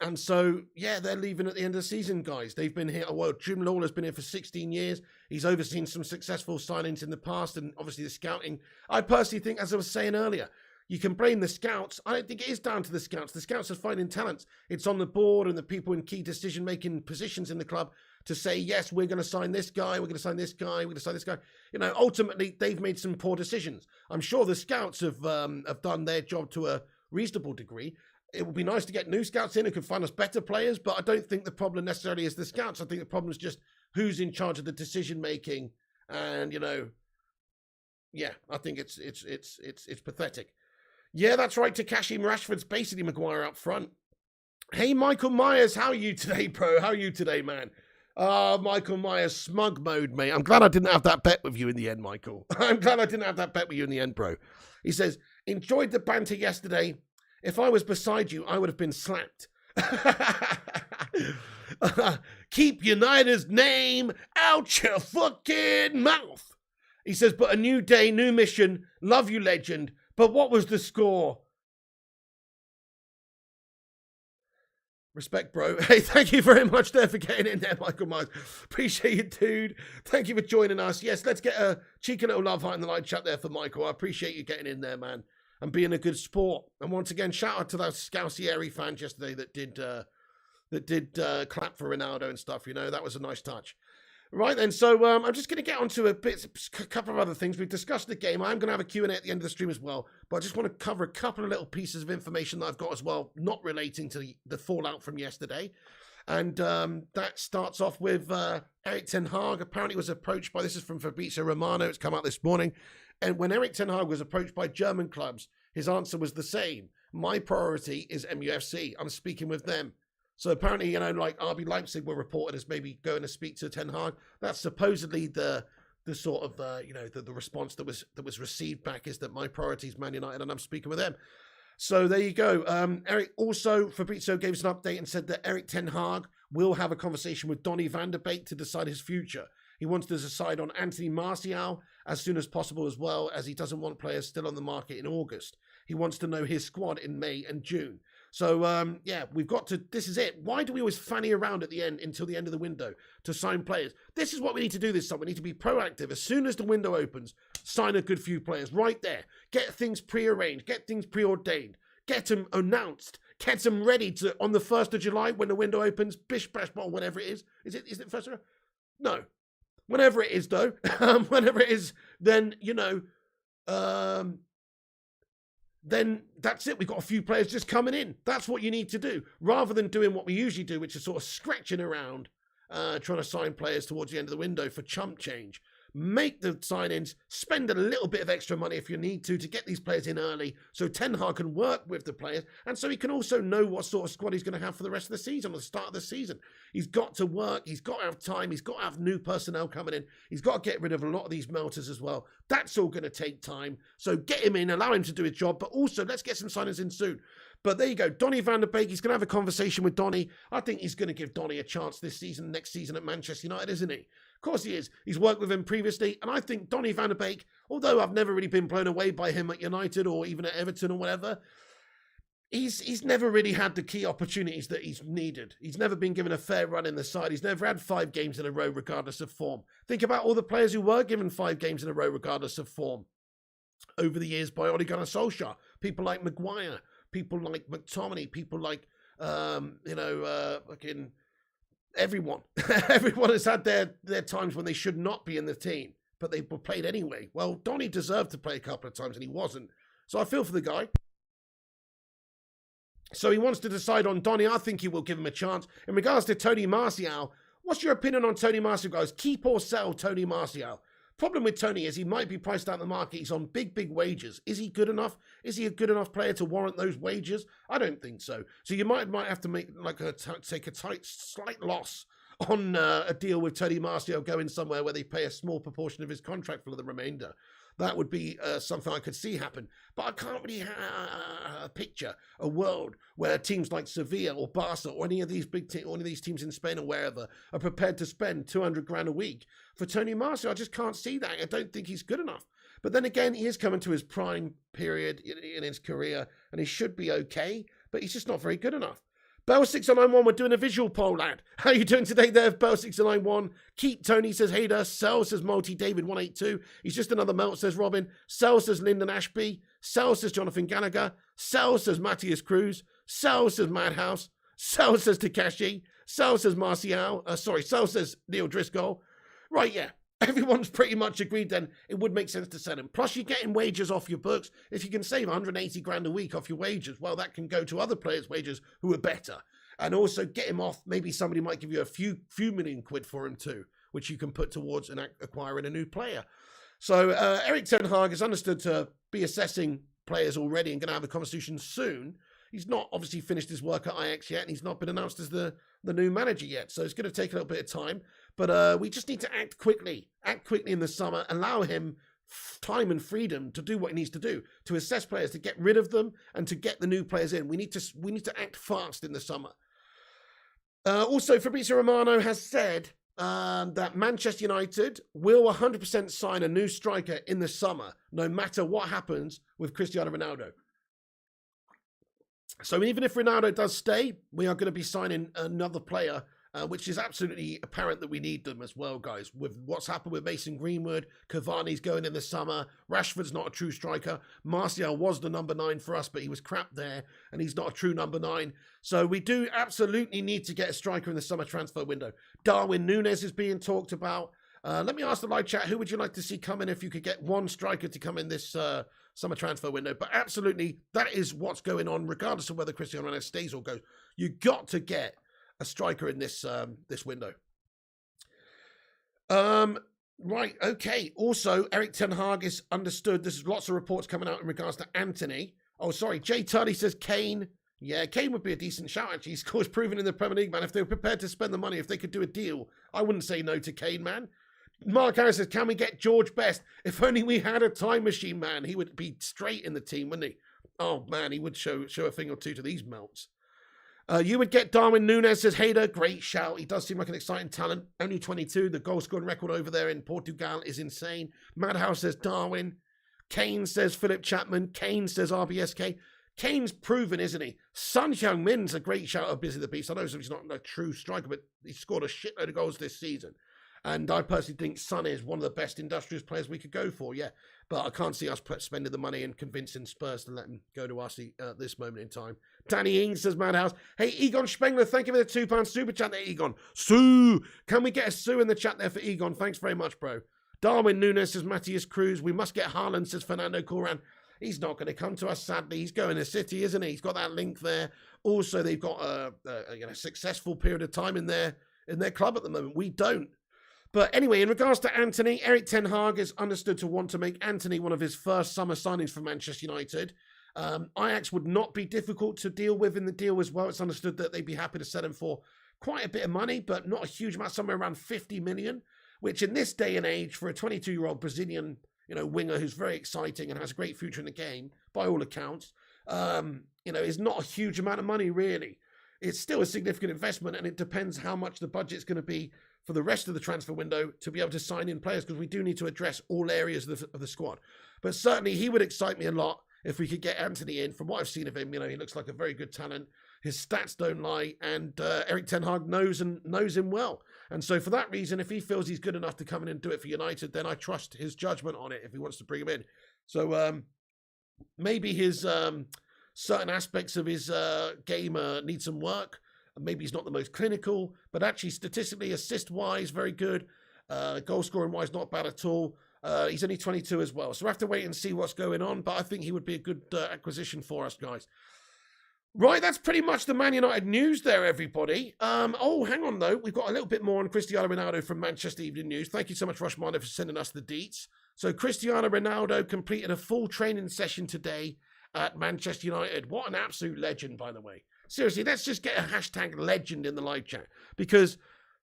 And so, yeah, they're leaving at the end of the season, guys. They've been here. Well, Jim Lawler's been here for 16 years. He's overseen some successful signings in the past and obviously the scouting. I personally think, as I was saying earlier, you can blame the scouts. I don't think it is down to the scouts. The scouts are finding talents. It's on the board and the people in key decision-making positions in the club to say, yes, we're going to sign this guy, we're going to sign this guy, we're going to sign this guy. You know, ultimately, they've made some poor decisions. I'm sure the scouts have done their job to a reasonable degree. It would be nice to get new scouts in who can find us better players, but I don't think the problem necessarily is the scouts. I think the problem is just who's in charge of the decision making, and yeah, I think it's pathetic. Yeah, that's right. Takashi Rashford's basically Maguire up front. Hey, Michael Myers, how are you today, bro? How are you today, man? Michael Myers, smug mode, mate. I'm glad I didn't have that bet with you in the end, Michael. I'm glad I didn't have that bet with you in the end, bro. He says, enjoyed the banter yesterday. If I was beside you, I would have been slapped. Keep United's name out your fucking mouth. He says, but a new day, new mission. Love you, legend. But what was the score? Respect, bro. Hey, thank you very much there for getting in there, Michael Myers. Appreciate you, dude. Thank you for joining us. Yes, let's get a cheeky little love heart in the live chat there for Michael. I appreciate you getting in there, man, and being a good sport. And once again, shout out to those Scalcieri fans yesterday that did clap for Ronaldo and stuff. You know, that was a nice touch. Right then, so I'm just going to get onto a couple of other things. We've discussed the game. I'm going to have a Q&A at the end of the stream as well, but I just want to cover a couple of little pieces of information that I've got as well, not relating to the fallout from yesterday. And that starts off with Erik Ten Hag. Apparently was approached by, this is from Fabrizio Romano, it's come out this morning. And when Erik Ten Hag was approached by German clubs, his answer was the same. My priority is MUFC. I'm speaking with them. So apparently, you know, like RB Leipzig were reported as maybe going to speak to Ten Hag. That's supposedly the sort of the response that was received back, is that my priority is Man United and I'm speaking with them. So there you go. Fabrizio gave us an update and said that Erik Ten Hag will have a conversation with Donny van de Beek to decide his future. He wants to decide on Anthony Martial as soon as possible, as well as he doesn't want players still on the market in August. He wants to know his squad in May and June. So, yeah, we've got to, this is it. Why do we always fanny around at the end until the end of the window to sign players? This is what we need to do this summer. We need to be proactive. As soon as the window opens, sign a good few players right there. Get things prearranged. Get things preordained. Get them announced. Get them ready to, on the 1st of July, when the window opens, bish, bash, ball, whatever it is. Is it 1st of? No. Whenever it is, though. Whenever it is, then, you know, then that's it. We've got a few players just coming in. That's what you need to do, rather than doing what we usually do, which is sort of scratching around, trying to sign players towards the end of the window for chump change. Make the signings, spend a little bit of extra money if you need to get these players in early, so Ten Hag can work with the players, and so he can also know what sort of squad he's going to have for the rest of the season, or the start of the season. He's got to work, he's got to have time, he's got to have new personnel coming in, he's got to get rid of a lot of these melters as well. That's all going to take time, so get him in, allow him to do his job, but also let's get some signings in soon. But there you go, Donny van de Beek, he's going to have a conversation with Donny. I think he's going to give Donny a chance this season, next season at Manchester United, isn't he? Of course he is. He's worked with him previously, and I think Donny van de Beek, although I've never really been blown away by him at United or even at Everton or whatever, he's never really had the key opportunities that he's needed. He's never been given a fair run in the side. He's never had 5 games in a row regardless of form. Think about all the players who were given 5 games in a row regardless of form over the years by Ole Gunnar Solskjaer. People like Maguire, people like McTominay, people like, fucking... Everyone. Everyone has had their times when they should not be in the team, but they were played anyway. Well, Donny deserved to play a couple of times and he wasn't. So I feel for the guy. So he wants to decide on Donny. I think he will give him a chance. In regards to Tony Martial, what's your opinion on Tony Martial, guys? Keep or sell Tony Martial? Problem with Tony is he might be priced out in the market. He's on big, big wages. Is he good enough? Is he a good enough player to warrant those wages? I don't think so. So you might have to make take a slight loss on a deal with Tony Martial, going somewhere where they pay a small proportion of his contract for the remainder. That would be something I could see happen. But I can't really picture a world where teams like Sevilla or Barca or any of these big teams, one of these teams in Spain or wherever, are prepared to spend 200 grand a week for Tony Martial. I just can't see that. I don't think he's good enough. But then again, he is coming to his prime period in his career, and he should be okay, but he's just not very good enough. Bell6091, we're doing a visual poll, lad. How are you doing today there, Bell6091? Keep Tony, says Hader. Sell, says Multi-David182. He's just another melt, says Robin. Sell, says Lyndon Ashby. Sell, says Jonathan Gallagher. Sell, says Matthias Cruz. Sell, says Madhouse. Sell, says Takashi. Sell, says Martial. Sell, says Neil Driscoll. Right, yeah. Everyone's pretty much agreed then it would make sense to sell him. Plus, you're getting wages off your books. If you can save 180 grand a week off your wages, well, that can go to other players' wages who are better. And also get him off. Maybe somebody might give you a few million quid for him too, which you can put towards acquiring a new player. So Erik Ten Hag is understood to be assessing players already and going to have a conversation soon. he's not obviously finished his work at Ajax yet, and he's not been announced as the new manager yet. So it's going to take a little bit of time. But we just need to act quickly in the summer, allow him time and freedom to do what he needs to do, to assess players, to get rid of them, and to get the new players in. We need to act fast in the summer. Also, Fabrizio Romano has said that Manchester United will 100% sign a new striker in the summer, no matter what happens with Cristiano Ronaldo. So even if Ronaldo does stay, we are going to be signing another player, which is absolutely apparent that we need them as well, guys. With what's happened with Mason Greenwood, Cavani's going in the summer, Rashford's not a true striker. Martial was the number 9 for us, but he was crap there, and he's not a true number 9. So we do absolutely need to get a striker in the summer transfer window. Darwin Núñez is being talked about. Let me ask the live chat, who would you like to see come in if you could get one striker to come in this summer transfer window? But absolutely, that is what's going on, regardless of whether Cristiano Ronaldo stays or goes. You got to get a striker in this this window. Right, okay. Also, Erik Ten Hag is understood. There's lots of reports coming out in regards to Anthony. Oh, sorry. Jay Tully says Kane. Yeah, Kane would be a decent shout, actually. He scores proven in the Premier League, man. If they were prepared to spend the money, if they could do a deal, I wouldn't say no to Kane, man. Mark Harris says, can we get George Best? If only we had a time machine, man. He would be straight in the team, wouldn't he? Oh, man, he would show a thing or two to these melts. You would get Darwin Núñez, says Hader. Great shout. He does seem like an exciting talent. Only 22. The goal scoring record over there in Portugal is insane. Madhouse says Darwin. Kane says Philip Chapman. Kane says RBSK. Kane's proven, isn't he? Son Heung-min's a great shout of Busy the Beast. I know he's not a true striker, but he scored a shitload of goals this season. And I personally think Son is one of the best industrious players we could go for, yeah. But I can't see us spending the money and convincing Spurs to let him go to us at this moment in time. Danny Ings says, Madhouse. Hey, Egon Spengler, thank you for the £2 super chat there, Egon. Sue! Can we get a Sue in the chat there for Egon? Thanks very much, bro. Darwin Núñez says, Matthias Cruz. We must get Haaland, says Fernando Corran. He's not going to come to us, sadly. He's going to City, isn't he? He's got that link there. Also, they've got a successful period of time in their club at the moment. We don't. But anyway, in regards to Anthony, Erik Ten Hag is understood to want to make Anthony one of his first summer signings for Manchester United. Ajax would not be difficult to deal with in the deal as well. It's understood that they'd be happy to sell him for quite a bit of money, but not a huge amount, somewhere around 50 million, which in this day and age, for a 22-year-old Brazilian winger who's very exciting and has a great future in the game, by all accounts, is not a huge amount of money, really. It's still a significant investment, and it depends how much the budget's going to be for the rest of the transfer window to be able to sign in players, because we do need to address all areas of the squad. But certainly he would excite me a lot if we could get Anthony in. From what I've seen of him, he looks like a very good talent. His stats don't lie, and Erik Ten Hag knows him well. And so for that reason, if he feels he's good enough to come in and do it for United, then I trust his judgment on it if he wants to bring him in. So maybe his certain aspects of his game need some work. Maybe he's not the most clinical, but actually statistically, assist-wise, very good. Goal-scoring-wise, not bad at all. He's only 22 as well. So we have to wait and see what's going on, but I think he would be a good acquisition for us, guys. Right, that's pretty much the Man United news there, everybody. Oh, hang on, though. We've got a little bit more on Cristiano Ronaldo from Manchester Evening News. Thank you so much, Rushmonder, for sending us the deets. So Cristiano Ronaldo completed a full training session today at Manchester United. What an absolute legend, by the way. Seriously, let's just get a hashtag legend in the live chat, because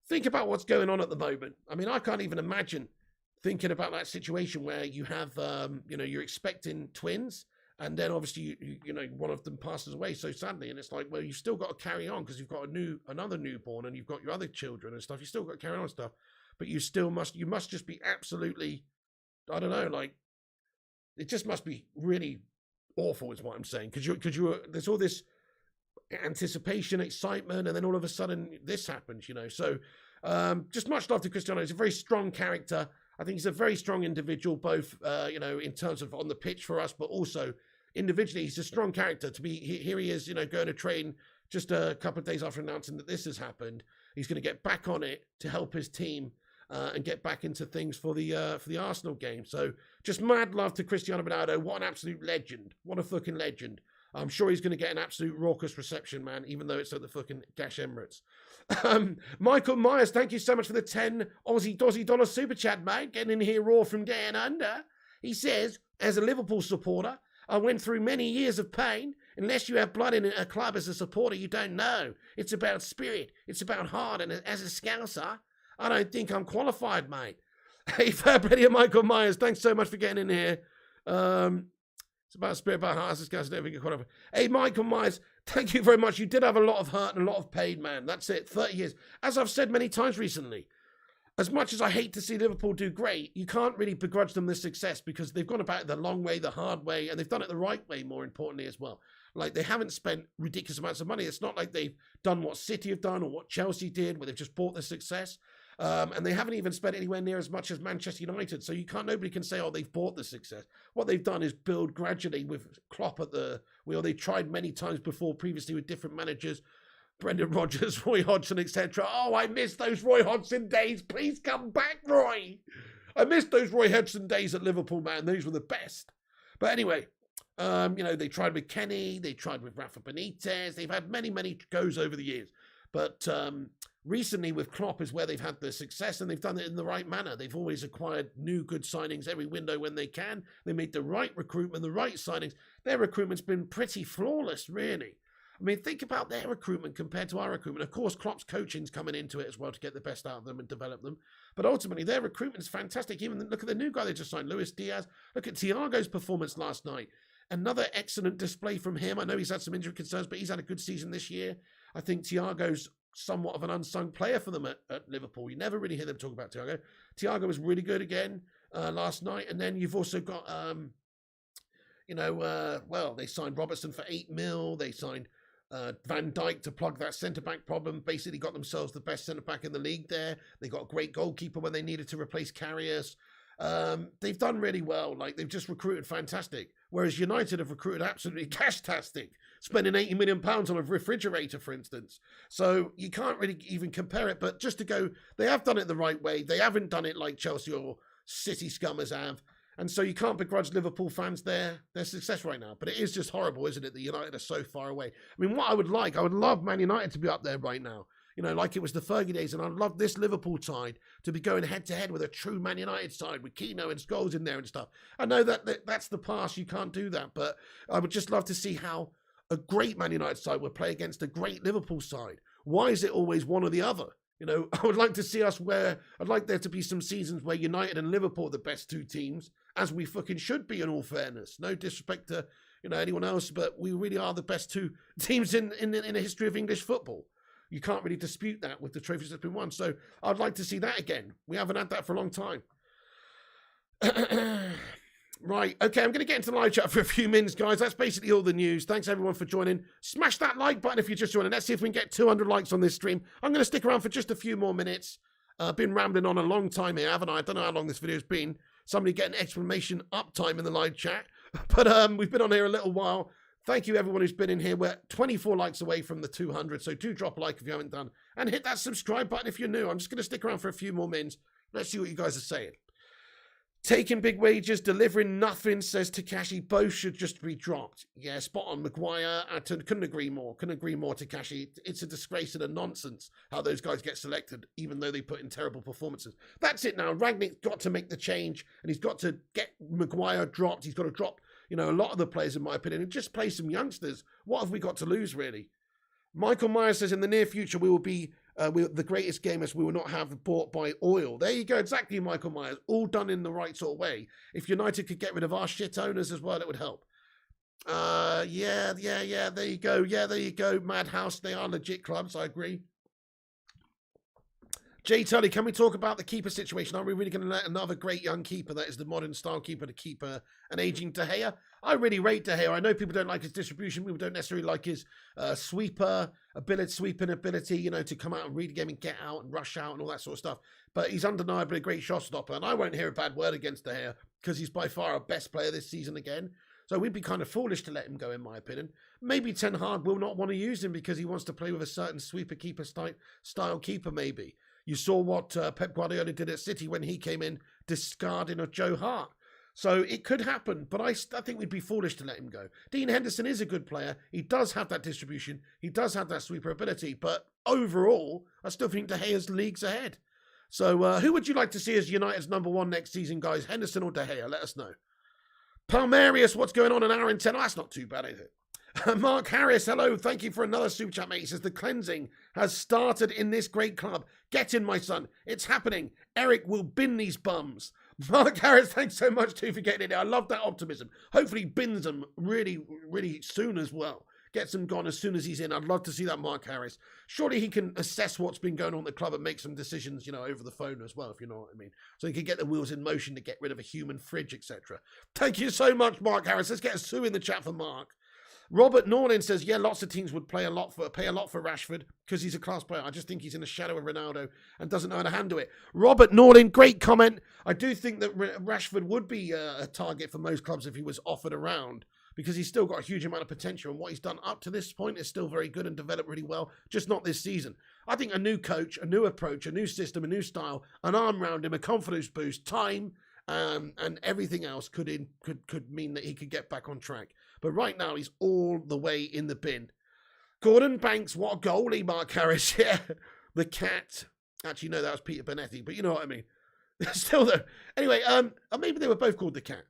think about what's going on at the moment. I mean, I can't even imagine thinking about that situation where you have, you're expecting twins, and then obviously, one of them passes away so sadly, and it's like, well, you've still got to carry on because you've got another newborn, and you've got your other children and stuff. You still got to carry on stuff, but you must just be absolutely, I don't know, like, it just must be really awful, is what I'm saying, because there's all this anticipation, excitement, and then all of a sudden this happens, So just much love to Cristiano. He's a very strong character. I think he's a very strong individual, both in terms of on the pitch for us, but also individually. He's a strong character. To be here, he is, going to train just a couple of days after announcing that this has happened. He's going to get back on it to help his team and get back into things for the Arsenal game. So just mad love to Cristiano Ronaldo. What an absolute legend! What a fucking legend! I'm sure he's going to get an absolute raucous reception, man, even though it's at the fucking Dash Emirates. Michael Myers, thank you so much for the 10 Aussie Dozzy dollar super chat, mate. Getting in here raw from down under. He says, as a Liverpool supporter, I went through many years of pain Unless you have blood in a club as a supporter, you don't know. It's about spirit. It's about heart. And as a Scouser, I don't think I'm qualified, mate. Hey, Fabrizio Michael Myers, thanks so much for getting in here. It's about spirit, about heart, as a Scouser, don't think you're qualified. Hey, Michael Myers, thank you very much. You did have a lot of hurt and a lot of pain, man. That's it, 30 years. As I've said many times recently, as much as I hate to see Liverpool do great, you can't really begrudge them this success because they've gone about it the long way, the hard way, and they've done it the right way, more importantly, as well. Like, they haven't spent ridiculous amounts of money. It's not like they've done what City have done or what Chelsea did, where they've just bought the success. And they haven't even spent anywhere near as much as Manchester United. So nobody can say, oh, they've bought the success. What they've done is build gradually with Klopp at the wheel. They tried many times before, previously with different managers. Brendan Rodgers, Roy Hodgson, etc. Oh, I miss those Roy Hodgson days. Please come back, Roy. I missed those Roy Hodgson days at Liverpool, man. Those were the best. But anyway, they tried with Kenny. They tried with Rafa Benitez. They've had many, many goes over the years. But recently with Klopp is where they've had the success, and they've done it in the right manner. They've always acquired new good signings every window when they can. They made the right recruitment, the right signings. Their recruitment's been pretty flawless, really. I mean, think about their recruitment compared to our recruitment. Of course, Klopp's coaching's coming into it as well to get the best out of them and develop them. But ultimately, their recruitment's fantastic. Even look at the new guy they just signed, Luis Diaz. Look at Thiago's performance last night. Another excellent display from him. I know he's had some injury concerns, but he's had a good season this year. I think Thiago's somewhat of an unsung player for them at Liverpool. You never really hear them talk about Thiago. Thiago was really good again last night. And then you've also got, they signed Robertson for 8 mil. They signed Van Dijk to plug that centre-back problem, basically got themselves the best centre-back in the league there. They got a great goalkeeper when they needed to replace Karius. They've done really well. Like, they've just recruited fantastic. Whereas United have recruited absolutely cash-tastic, spending £80 million on a refrigerator, for instance. So you can't really even compare it. But just to go, they have done it the right way. They haven't done it like Chelsea or City scummers have. And so you can't begrudge Liverpool fans their success right now. But it is just horrible, isn't it, that United are so far away. I mean, what I would love Man United to be up there right now. You know, like it was the Fergie days. And I'd love this Liverpool side to be going head-to-head with a true Man United side with Keano and Scholes in there and stuff. I know that's the past. You can't do that. But I would just love to see how a great Man United side would play against a great Liverpool side. Why is it always one or the other? You know, I would like to see I'd like there to be some seasons where United and Liverpool are the best two teams, as we fucking should be in all fairness. No disrespect to, anyone else, but we really are the best two teams in the history of English football. You can't really dispute that with the trophies that's been won. So I'd like to see that again. We haven't had that for a long time. Right, okay, I'm going to get into the live chat for a few minutes, guys. That's basically all the news. Thanks, everyone, for joining. Smash that like button if you're just joining. Let's see if we can get 200 likes on this stream. I'm going to stick around for just a few more minutes. Been rambling on a long time here, haven't I? I don't know how long this video's been. Somebody get an exclamation up time in the live chat. But we've been on here a little while. Thank you, everyone who's been in here. We're 24 likes away from the 200, so do drop a like if you haven't done. And hit that subscribe button if you're new. I'm just going to stick around for a few more minutes. Let's see what you guys are saying. Taking big wages, delivering nothing, says Takashi. Both should just be dropped. Yeah, spot on, Maguire. I couldn't agree more. Couldn't agree more, Takashi. It's a disgrace and a nonsense how those guys get selected, even though they put in terrible performances. That's it now. Rangnick's got to make the change, and he's got to get Maguire dropped. He's got to drop, a lot of the players, in my opinion, and just play some youngsters. What have we got to lose, really? Michael Myers says, in the near future, we will be the greatest gamers we will not have bought by oil. There you go. Exactly, Michael Myers. All done in the right sort of way. If United could get rid of our shit owners as well, it would help. Yeah. There you go. Yeah, there you go. Madhouse. They are legit clubs. I agree. Jay Tully, can we talk about the keeper situation? Are we really going to let another great young keeper, that is the modern style keeper, to keep an aging De Gea? I really rate De Gea. I know people don't like his distribution. People don't necessarily like his sweeping ability, to come out and read a game and get out and rush out and all that sort of stuff. But he's undeniably a great shot stopper. And I won't hear a bad word against De Gea because he's by far our best player this season again. So we'd be kind of foolish to let him go, in my opinion. Maybe Ten Hag will not want to use him because he wants to play with a certain sweeper keeper style keeper, maybe. You saw what Pep Guardiola did at City when he came in, discarding of Joe Hart. So it could happen, but I think we'd be foolish to let him go. Dean Henderson is a good player. He does have that distribution. He does have that sweeper ability. But overall, I still think De Gea's leagues ahead. So who would you like to see as United's number one next season, guys? Henderson or De Gea? Let us know. Palmarius, what's going on? An hour and 10? Oh, that's not too bad, is it? Mark Harris, hello. Thank you for another super chat, mate. He says, the cleansing has started in this great club. Get in, my son. It's happening. Eric will bin these bums. Mark Harris, thanks so much, too, for getting in. I love that optimism. Hopefully he bins them really, really soon as well. Gets them gone as soon as he's in. I'd love to see that, Mark Harris. Surely he can assess what's been going on at the club and make some decisions, over the phone as well, if you know what I mean. So he can get the wheels in motion to get rid of a human fridge, etc. Thank you so much, Mark Harris. Let's get a sue in the chat for Mark. Robert Norlin says, yeah, lots of teams would pay a lot for Rashford because he's a class player. I just think he's in the shadow of Ronaldo and doesn't know how to handle it. Robert Norlin, great comment. I do think that Rashford would be a target for most clubs if he was offered around because he's still got a huge amount of potential and what he's done up to this point is still very good and developed really well, just not this season. I think a new coach, a new approach, a new system, a new style, an arm around him, a confidence boost, time, and everything else could mean that he could get back on track. But right now, he's all the way in the bin. Gordon Banks, what a goalie, Mark Harris. Yeah, the cat. Actually, no, that was Peter Benetti, but you know what I mean. Still, though. Anyway, maybe they were both called the cat.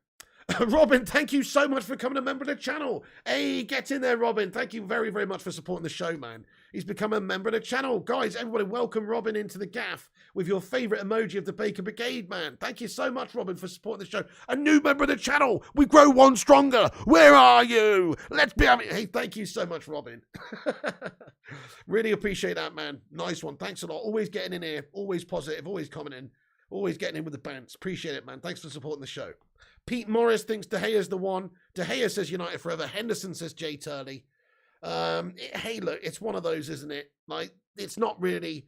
Robin, thank you so much for becoming a member of the channel. Hey, get in there, Robin. Thank you very, very much for supporting the show, man. He's become a member of the channel. Guys, everybody, welcome Robin into the gaff with your favourite emoji of the Baker Brigade, man. Thank you so much, Robin, for supporting the show. A new member of the channel. We grow one stronger. Where are you? Let's be... Hey, thank you so much, Robin. Really appreciate that, man. Nice one. Thanks a lot. Always getting in here. Always positive. Always commenting. Always getting in with the bants. Appreciate it, man. Thanks for supporting the show. Pete Morris thinks De Gea's the one. De Gea says United forever. Henderson says Jay Turley. Hey, look, it's one of those, isn't it? Like, it's not really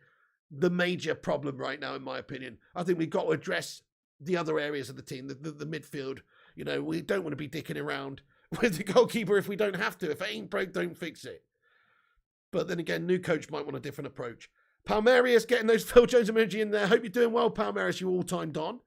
the major problem right now, in my opinion. I think we've got to address the other areas of the team, the midfield. We don't want to be dicking around with the goalkeeper if we don't have to. If it ain't broke, don't fix it. But then again, new coach might want a different approach. Palmerius getting those Phil Jones emoji in there. Hope you're doing well, Palmerius, you all-time Don.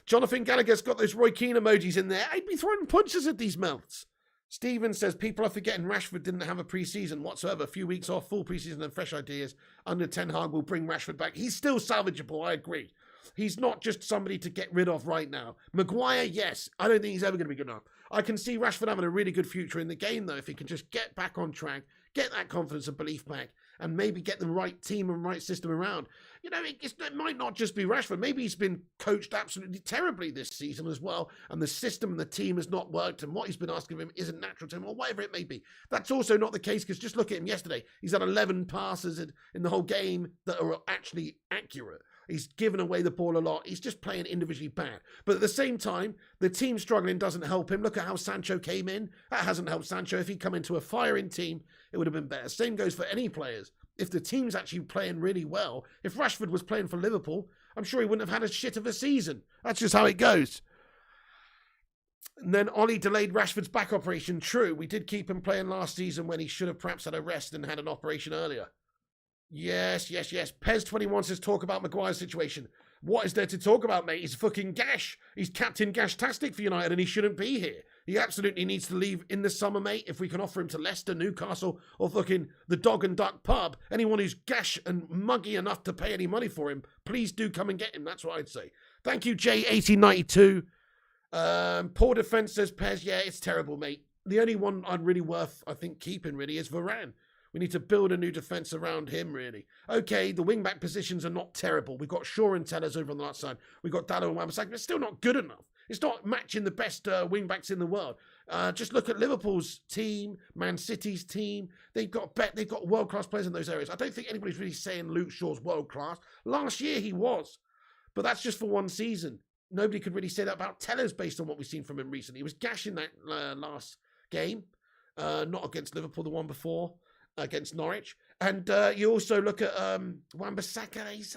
Jonathan Gallagher's got those Roy Keane emojis in there. I'd be throwing punches at these mouths. Steven says, people are forgetting Rashford didn't have a pre-season whatsoever. A few weeks off, full pre-season and fresh ideas. Under Ten Hag will bring Rashford back. He's still salvageable, I agree. He's not just somebody to get rid of right now. Maguire, yes. I don't think he's ever going to be good enough. I can see Rashford having a really good future in the game, though, if he can just get back on track, get that confidence and belief back, and maybe get the right team and right system around. It might not just be Rashford. Maybe he's been coached absolutely terribly this season as well, and the system and the team has not worked, and what he's been asking of him isn't natural to him, or whatever it may be. That's also not the case, because just look at him yesterday. He's had 11 passes in the whole game that are actually accurate. He's given away the ball a lot. He's just playing individually bad. But at the same time, the team struggling doesn't help him. Look at how Sancho came in. That hasn't helped Sancho. If he'd come into a firing team, it would have been better. Same goes for any players. If the team's actually playing really well, if Rashford was playing for Liverpool, I'm sure he wouldn't have had a shit of a season. That's just how it goes. And then Ollie delayed Rashford's back operation. True, we did keep him playing last season when he should have perhaps had a rest and had an operation earlier. Yes. Pez21 says, talk about Maguire's situation. What is there to talk about, mate? He's fucking gash. He's Captain Gash-tastic for United and he shouldn't be here. He absolutely needs to leave in the summer, mate. If we can offer him to Leicester, Newcastle, or fucking the Dog and Duck pub, anyone who's gash and muggy enough to pay any money for him, please do come and get him. That's what I'd say. Thank you, J1892. Poor defence, says Pez. Yeah, it's terrible, mate. The only one I'd really worth, I think, keeping really is Varane. We need to build a new defence around him, really. Okay, the wing-back positions are not terrible. We've got Shaw and Tellers over on the left side. We've got Dallo and Wan-Bissaka, but it's still not good enough. It's not matching the best wing-backs in the world. Just look at Liverpool's team, Man City's team. They've got world-class players in those areas. I don't think anybody's really saying Luke Shaw's world-class. Last year he was, but that's just for one season. Nobody could really say that about Tellers based on what we've seen from him recently. He was gashing that last game, not against Liverpool, the one before. Against Norwich. And you also look at Wan-Bissaka, he's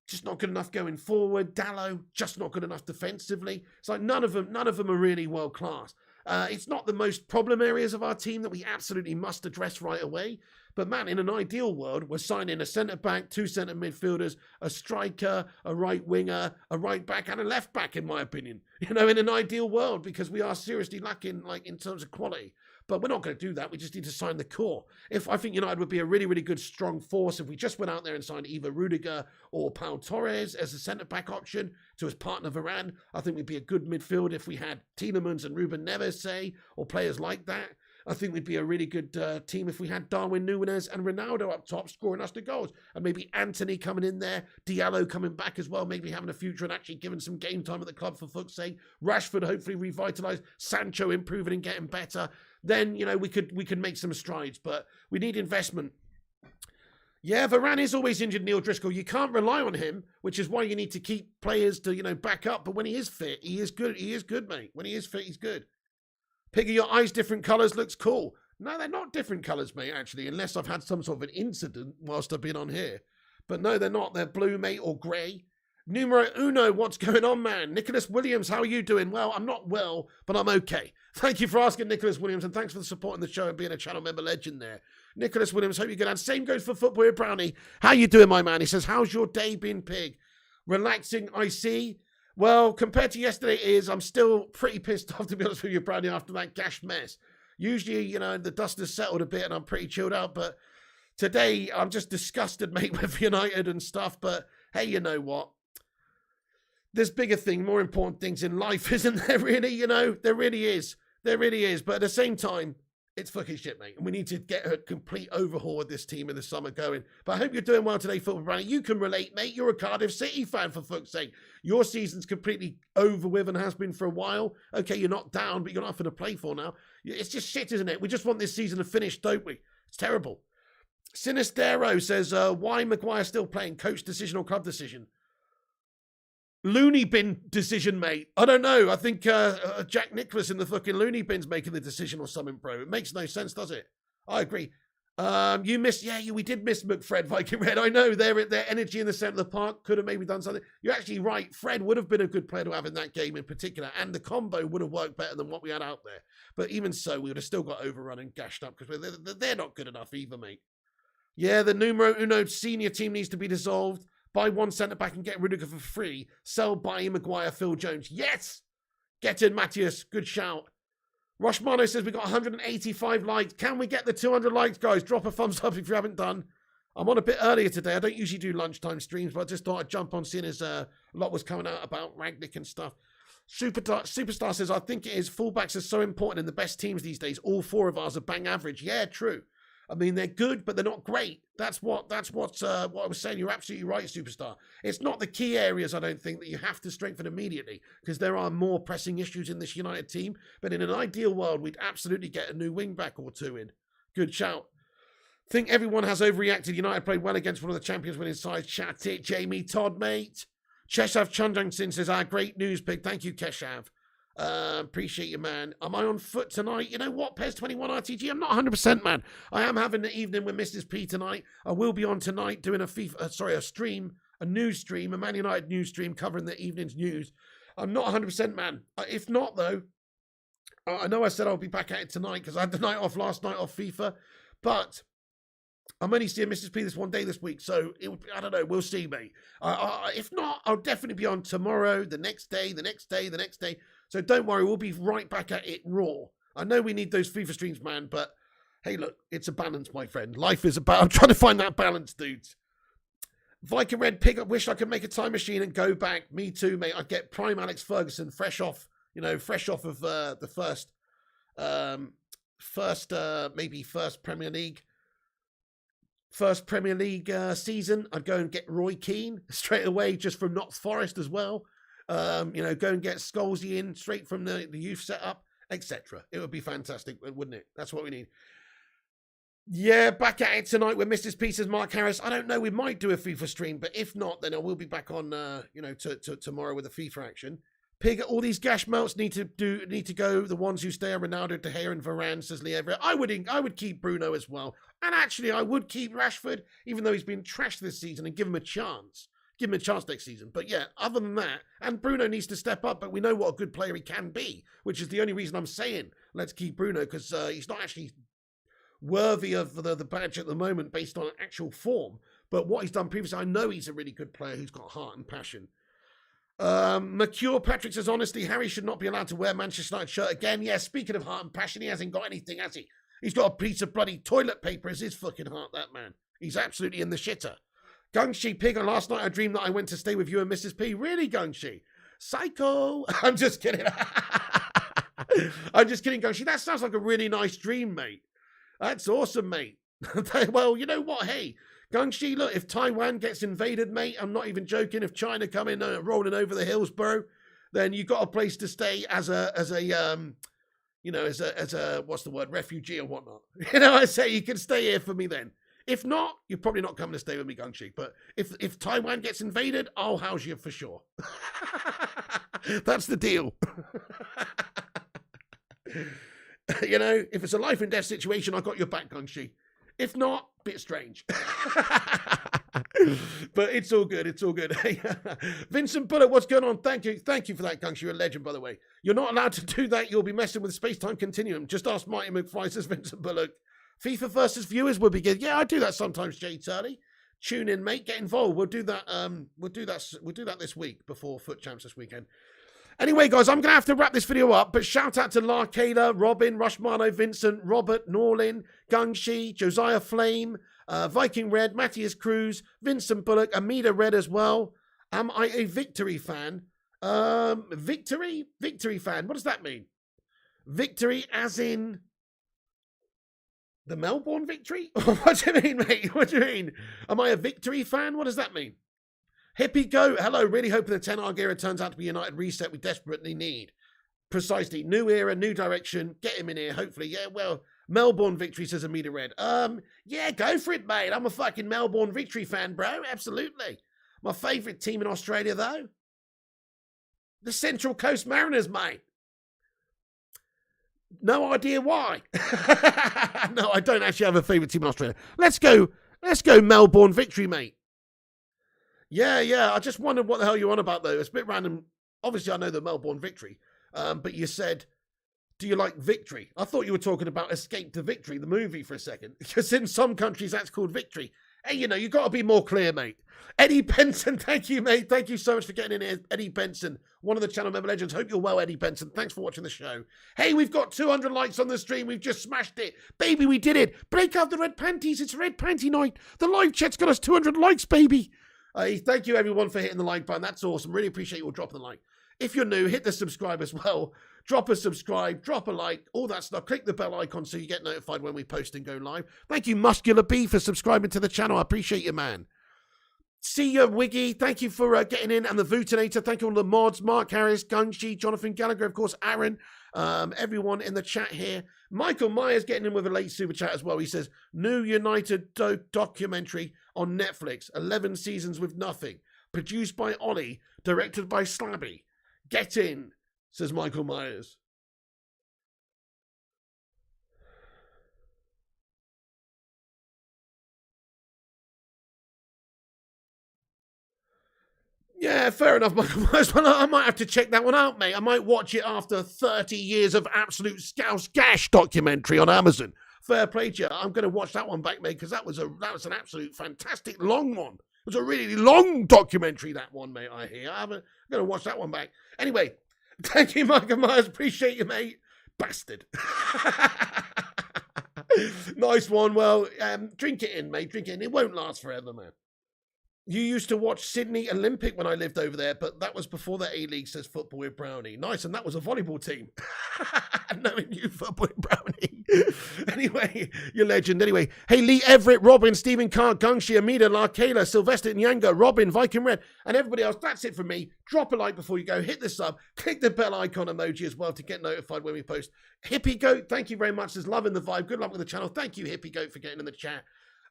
just not good enough going forward. Dallo, just not good enough defensively. It's like none of them are really world class. It's not the most problem areas of our team that we absolutely must address right away. But man, in an ideal world, we're signing a centre-back, 2 centre midfielders, a striker, a right winger, a right back, and a left back, in my opinion. In an ideal world, because we are seriously lacking, in terms of quality. But we're not going to do that. We just need to sign the core. I think United would be a really, really good, strong force if we just went out there and signed either Rudiger or Pau Torres as a centre-back option to his partner Varane. I think we'd be a good midfield if we had Tielemans and Ruben Neves, say, or players like that. I think we'd be a really good team if we had Darwin Núñez and Ronaldo up top scoring us the goals. And maybe Anthony coming in there, Diallo coming back as well, maybe having a future and actually giving some game time at the club for fuck's sake. Rashford hopefully revitalised, Sancho improving and getting better. Then, you know, we could make some strides, but we need investment. Yeah, Varane is always injured, Neil Driscoll. You can't rely on him, which is why you need to keep players to, you know, back up. But when he is fit, he is good. He is good, mate. When he is fit, he's good. Piggy, your eyes different colours looks cool. No, they're not different colours, mate, actually, unless I've had some sort of an incident whilst I've been on here. But no, they're not. They're blue, mate, or grey. Numero uno, what's going on, man? Nicholas Williams, how are you doing? Well, I'm not well, but I'm okay. Thank you for asking, Nicholas Williams, and thanks for the support in the show and being a channel member legend there. Nicholas Williams, hope you're good. And same goes for Footboy Brownie. How you doing, my man? He says, how's your day been, Pig? Relaxing, I see. Well, compared to yesterday I'm still pretty pissed off, to be honest with you, Brownie, after that gash mess. Usually, you know, the dust has settled a bit and I'm pretty chilled out, but today I'm just disgusted, mate, with United and stuff. But hey, you know what? There's bigger things, more important things in life, isn't there, really? You know, there really is. There really is. But at the same time, it's fucking shit, mate. And we need to get a complete overhaul of this team in the summer going. But I hope you're doing well today, Football Brownie. You can relate, mate. You're a Cardiff City fan, for fuck's sake. Your season's completely over with and has been for a while. Okay, you're not down, but you're nothing to play for now. It's just shit, isn't it? We just want this season to finish, don't we? It's terrible. Sinistero says, why Maguire still playing? Coach decision or club decision? Looney bin decision, mate. I don't know. I think Jack Nicklaus in the fucking looney bin's making the decision or something, bro. It makes no sense, does it? I agree. We did miss McFred, Viking Red. I know their energy in the centre of the park could have maybe done something. You're actually right. Fred would have been a good player to have in that game in particular, and the combo would have worked better than what we had out there. But even so, we would have still got overrun and gashed up because they're not good enough either, mate. Yeah, the numero uno senior team needs to be dissolved. Buy one centre-back and get Rudiger for free. Sell Bailly, Maguire, Phil Jones. Yes! Get in, Matthias. Good shout. Roshmano says we got 185 likes. Can we get the 200 likes, guys? Drop a thumbs up if you haven't done. I'm on a bit earlier today. I don't usually do lunchtime streams, but I just thought I'd jump on seeing as a lot was coming out about Rangnick and stuff. Superstar says, I think it is. Fullbacks are so important in the best teams these days. All four of ours are bang average. Yeah, true. I mean, they're good, but they're not great. That's what I was saying. You're absolutely right, Superstar. It's not the key areas, I don't think, that you have to strengthen immediately, because there are more pressing issues in this United team. But in an ideal world, we'd absolutely get a new wing-back or two in. Good shout. Think everyone has overreacted. United played well against one of the champions winning sides. Chat it, Jamie Todd, mate. Keshav Chunjungsin says, great news, Pig. Thank you, Keshav. Appreciate you, man. Am I on foot tonight? You know what, PES21 RTG? I'm not 100%, man. I am having the evening with Mrs. P tonight. I will be on tonight doing a stream, a news stream, a Man United news stream covering the evening's news. I'm not 100%, man. If not, though, I know I said I'll be back at it tonight because I had the night off last night off FIFA, but I'm only seeing Mrs. P this one day this week, so I don't know. We'll see, mate. If not, I'll definitely be on tomorrow, the next day, the next day, the next day. So don't worry, we'll be right back at it raw. I know we need those FIFA streams, man, but hey, look, it's a balance, my friend. Life is about, I'm trying to find that balance, dudes. Viking Red Pig, I wish I could make a time machine and go back. Me too, mate. I'd get prime Alex Ferguson fresh off of the first Premier League season. I'd go and get Roy Keane straight away just from Notts Forest as well. Go and get Scholesy in straight from the youth setup, etc. It would be fantastic, wouldn't it? That's what we need. Yeah, back at it tonight with Mrs. Peters, Mark Harris. I don't know, we might do a FIFA stream, but if not, then I will be back on, tomorrow with a FIFA action. Pig, all these gash melts need to go. The ones who stay are Ronaldo, De Gea, and Varane, says Lee Everett. I would keep Bruno as well, and actually I would keep Rashford, even though he's been trashed this season, and give him a chance. Give him a chance next season. But yeah, other than that, and Bruno needs to step up, but we know what a good player he can be, which is the only reason I'm saying let's keep Bruno, because he's not actually worthy of the badge at the moment based on actual form. But what he's done previously, I know he's a really good player who's got heart and passion. Mercure Patrick says, honestly, Harry should not be allowed to wear Manchester United shirt again. Yeah, speaking of heart and passion, he hasn't got anything, has he? He's got a piece of bloody toilet paper as his fucking heart, that man. He's absolutely in the shitter. Gungshi Pig, and last night I dreamed that I went to stay with you and Mrs. P. Really, Gungshi? Psycho. I'm just kidding. I'm just kidding, Gungshi. That sounds like a really nice dream, mate. That's awesome, mate. Well, you know what? Hey, Gungshi, look, if Taiwan gets invaded, mate, I'm not even joking. If China come in rolling over the hills, bro, then you got a place to stay as a what's the word, refugee or whatnot. You know, I say you can stay here for me then. If not, you're probably not coming to stay with me, Gungshi. But if Taiwan gets invaded, I'll house you for sure. That's the deal. You know, if it's a life and death situation, I got your back, Gungshi. If not, bit strange. But it's all good. It's all good. Vincent Bullock, what's going on? Thank you for that, Gungshi. You're a legend, by the way. You're not allowed to do that. You'll be messing with space-time continuum. Just ask Marty McFly, says Vincent Bullock. FIFA versus viewers would be good. Yeah, I do that sometimes, Jay Turley. Tune in, mate. Get involved. We'll do that. We'll do that this week before Foot Champs this weekend. Anyway, guys, I'm going to have to wrap this video up, but shout out to La Kayla, Robin, Rushmano, Vincent, Robert, Norlin, Gungshi, Josiah Flame, Viking Red, Matthias Cruz, Vincent Bullock, Amida Red as well. Am I a victory fan? Victory? Victory fan. What does that mean? Victory as in the Melbourne victory? What do you mean, mate? What do you mean? Am I a victory fan? What does that mean? Hippie Goat, hello. Really hoping the Ten Hag era turns out to be a United reset we desperately need. Precisely. New era, new direction. Get him in here, hopefully. Yeah, well, Melbourne victory, says Amida Red. Yeah, go for it, mate. I'm a fucking Melbourne victory fan, bro. Absolutely. My favourite team in Australia, though? The Central Coast Mariners, mate. No idea why. No, I don't actually have a favourite team in Australia. Let's go Melbourne victory, mate. Yeah. I just wondered what the hell you're on about, though. It's a bit random. Obviously, I know the Melbourne victory. But you said, do you like victory? I thought you were talking about Escape to Victory, the movie, for a second. Because in some countries, that's called victory. Hey, you know, you got to be more clear, mate. Eddie Benson, thank you, mate. Thank you so much for getting in here. Eddie Benson, one of the channel member legends. Hope you're well, Eddie Benson. Thanks for watching the show. Hey, we've got 200 likes on the stream. We've just smashed it. Baby, we did it. Break out the red panties. It's red panty night. The live chat's got us 200 likes, baby. Thank you, everyone, for hitting the like button. That's awesome. Really appreciate you all dropping the like. If you're new, hit the subscribe as well. Drop a subscribe, drop a like, all that stuff. Click the bell icon so you get notified when we post and go live. Thank you, Muscular B, for subscribing to the channel. I appreciate you, man. See you, Wiggy. Thank you for getting in. And the Vootinator. Thank you all the mods. Mark Harris, Gungshi, Jonathan Gallagher, of course, Aaron. Everyone in the chat here. Michael Myers getting in with a late super chat as well. He says, new United documentary on Netflix. 11 seasons with nothing. Produced by Ollie. Directed by Slabby. Get in, says Michael Myers. Yeah, fair enough, Michael Myers. Well, I might have to check that one out, mate. I might watch it after 30 years of absolute scouse gash documentary on Amazon. Fair play to you. I'm going to watch that one back, mate, because that was an absolute fantastic long one. It was a really long documentary, that one, mate, I hear. I'm going to watch that one back. Anyway, thank you, Michael Myers. Appreciate you, mate. Bastard. Nice one. Well, drink it in, mate. Drink it in. It won't last forever, man. You used to watch Sydney Olympic when I lived over there, but that was before the A-League, says Football with Brownie. Nice, and that was a volleyball team. Knowing you, Football with Brownie. Anyway, you're legend. Anyway, hey, Lee Everett, Robin, Stephen Carr, Gungshi, Amida, Larkela, Sylvester Nyanga, Robin, Viking Red, and everybody else. That's it from me. Drop a like before you go. Hit the sub. Click the bell icon emoji as well to get notified when we post. Hippie Goat, thank you very much. There's loving the vibe. Good luck with the channel. Thank you, Hippie Goat, for getting in the chat.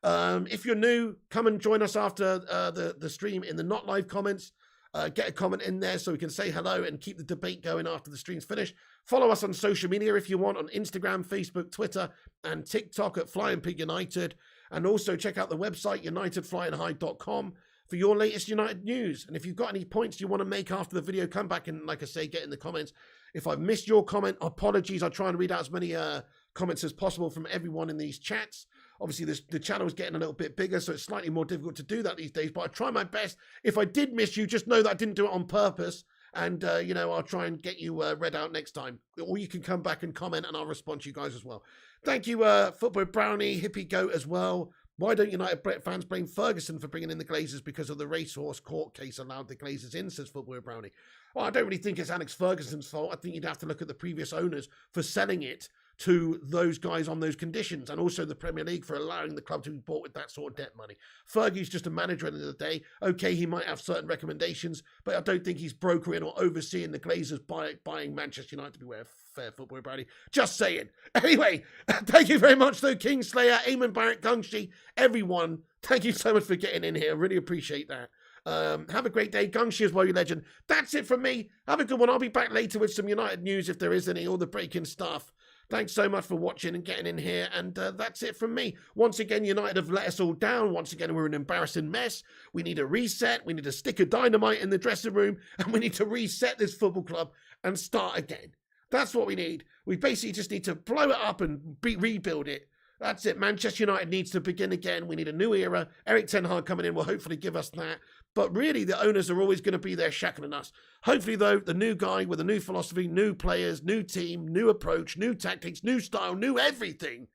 If you're new, come and join us after the stream in the not live comments. Get a comment in there so we can say hello and keep the debate going after the stream's finished. Follow us on social media if you want, on Instagram, Facebook, Twitter, and TikTok at Flying Pig United. And also check out the website, unitedflyandhide.com, for your latest United news. And if you've got any points you want to make after the video, come back and, like I say, get in the comments. If I've missed your comment, apologies. I try and read out as many comments as possible from everyone in these chats. Obviously, the channel is getting a little bit bigger, so it's slightly more difficult to do that these days. But I try my best. If I did miss you, just know that I didn't do it on purpose. And, I'll try and get you read out next time. Or you can come back and comment, and I'll respond to you guys as well. Thank you, Football Brownie, Hippie Goat as well. Why don't United fans blame Ferguson for bringing in the Glazers because of the racehorse court case allowed the Glazers in, says Football Brownie. Well, I don't really think it's Alex Ferguson's fault. I think you'd have to look at the previous owners for selling it to those guys on those conditions, and also the Premier League for allowing the club to be bought with that sort of debt money. Fergie's just a manager at the end of the day. Okay, he might have certain recommendations, but I don't think he's brokering or overseeing the Glazers buying Manchester United, to be fair, Football Brownie. Just saying. Anyway, thank you very much, though, Kingslayer, Eamon Barrett, Gungshi, everyone. Thank you so much for getting in here. Really appreciate that. Have a great day. Gungshi as well, you legend. That's it from me. Have a good one. I'll be back later with some United news if there is any, all the breaking stuff. Thanks so much for watching and getting in here, and that's it from me. Once again, United have let us all down. Once again, we're an embarrassing mess. We need a reset. We need a stick of dynamite in the dressing room, and we need to reset this football club and start again. That's what we need. We basically just need to blow it up and rebuild it. That's it. Manchester United needs to begin again. We need a new era. Erik Ten Hag coming in will hopefully give us that. But really, the owners are always going to be there shackling us. Hopefully, though, the new guy with a new philosophy, new players, new team, new approach, new tactics, new style, new everything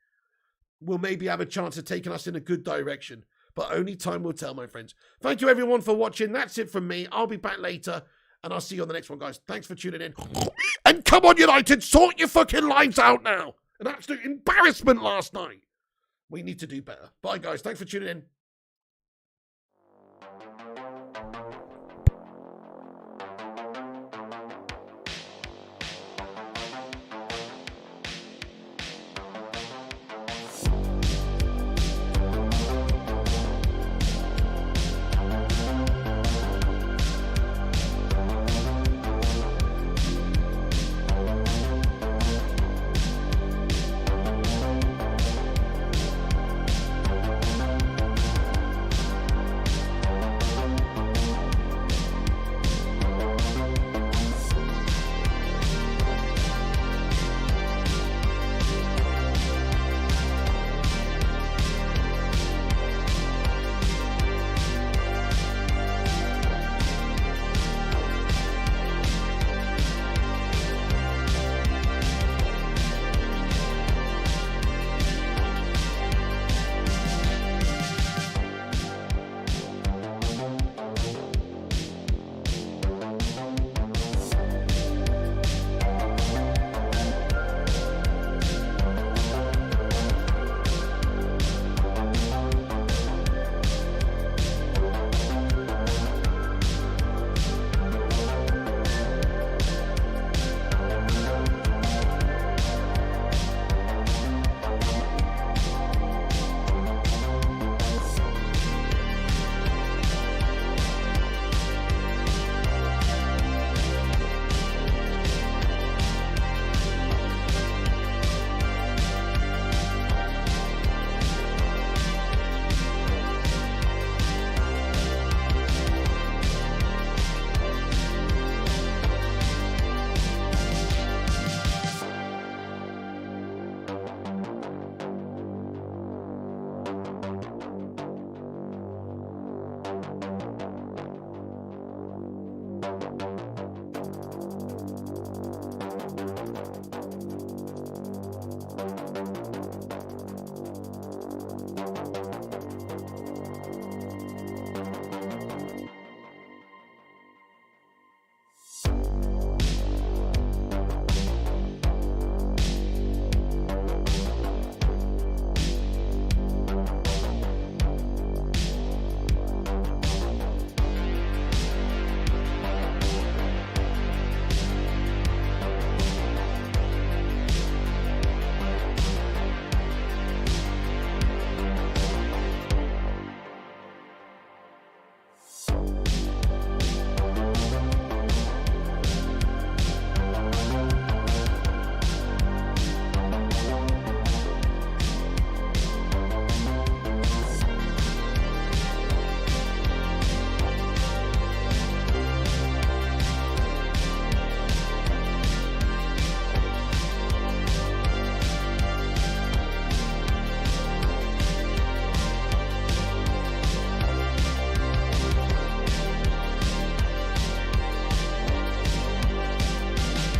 will maybe have a chance of taking us in a good direction. But only time will tell, my friends. Thank you, everyone, for watching. That's it from me. I'll be back later, and I'll see you on the next one, guys. Thanks for tuning in. And come on, United, sort your fucking lives out now. An absolute embarrassment last night. We need to do better. Bye, guys. Thanks for tuning in.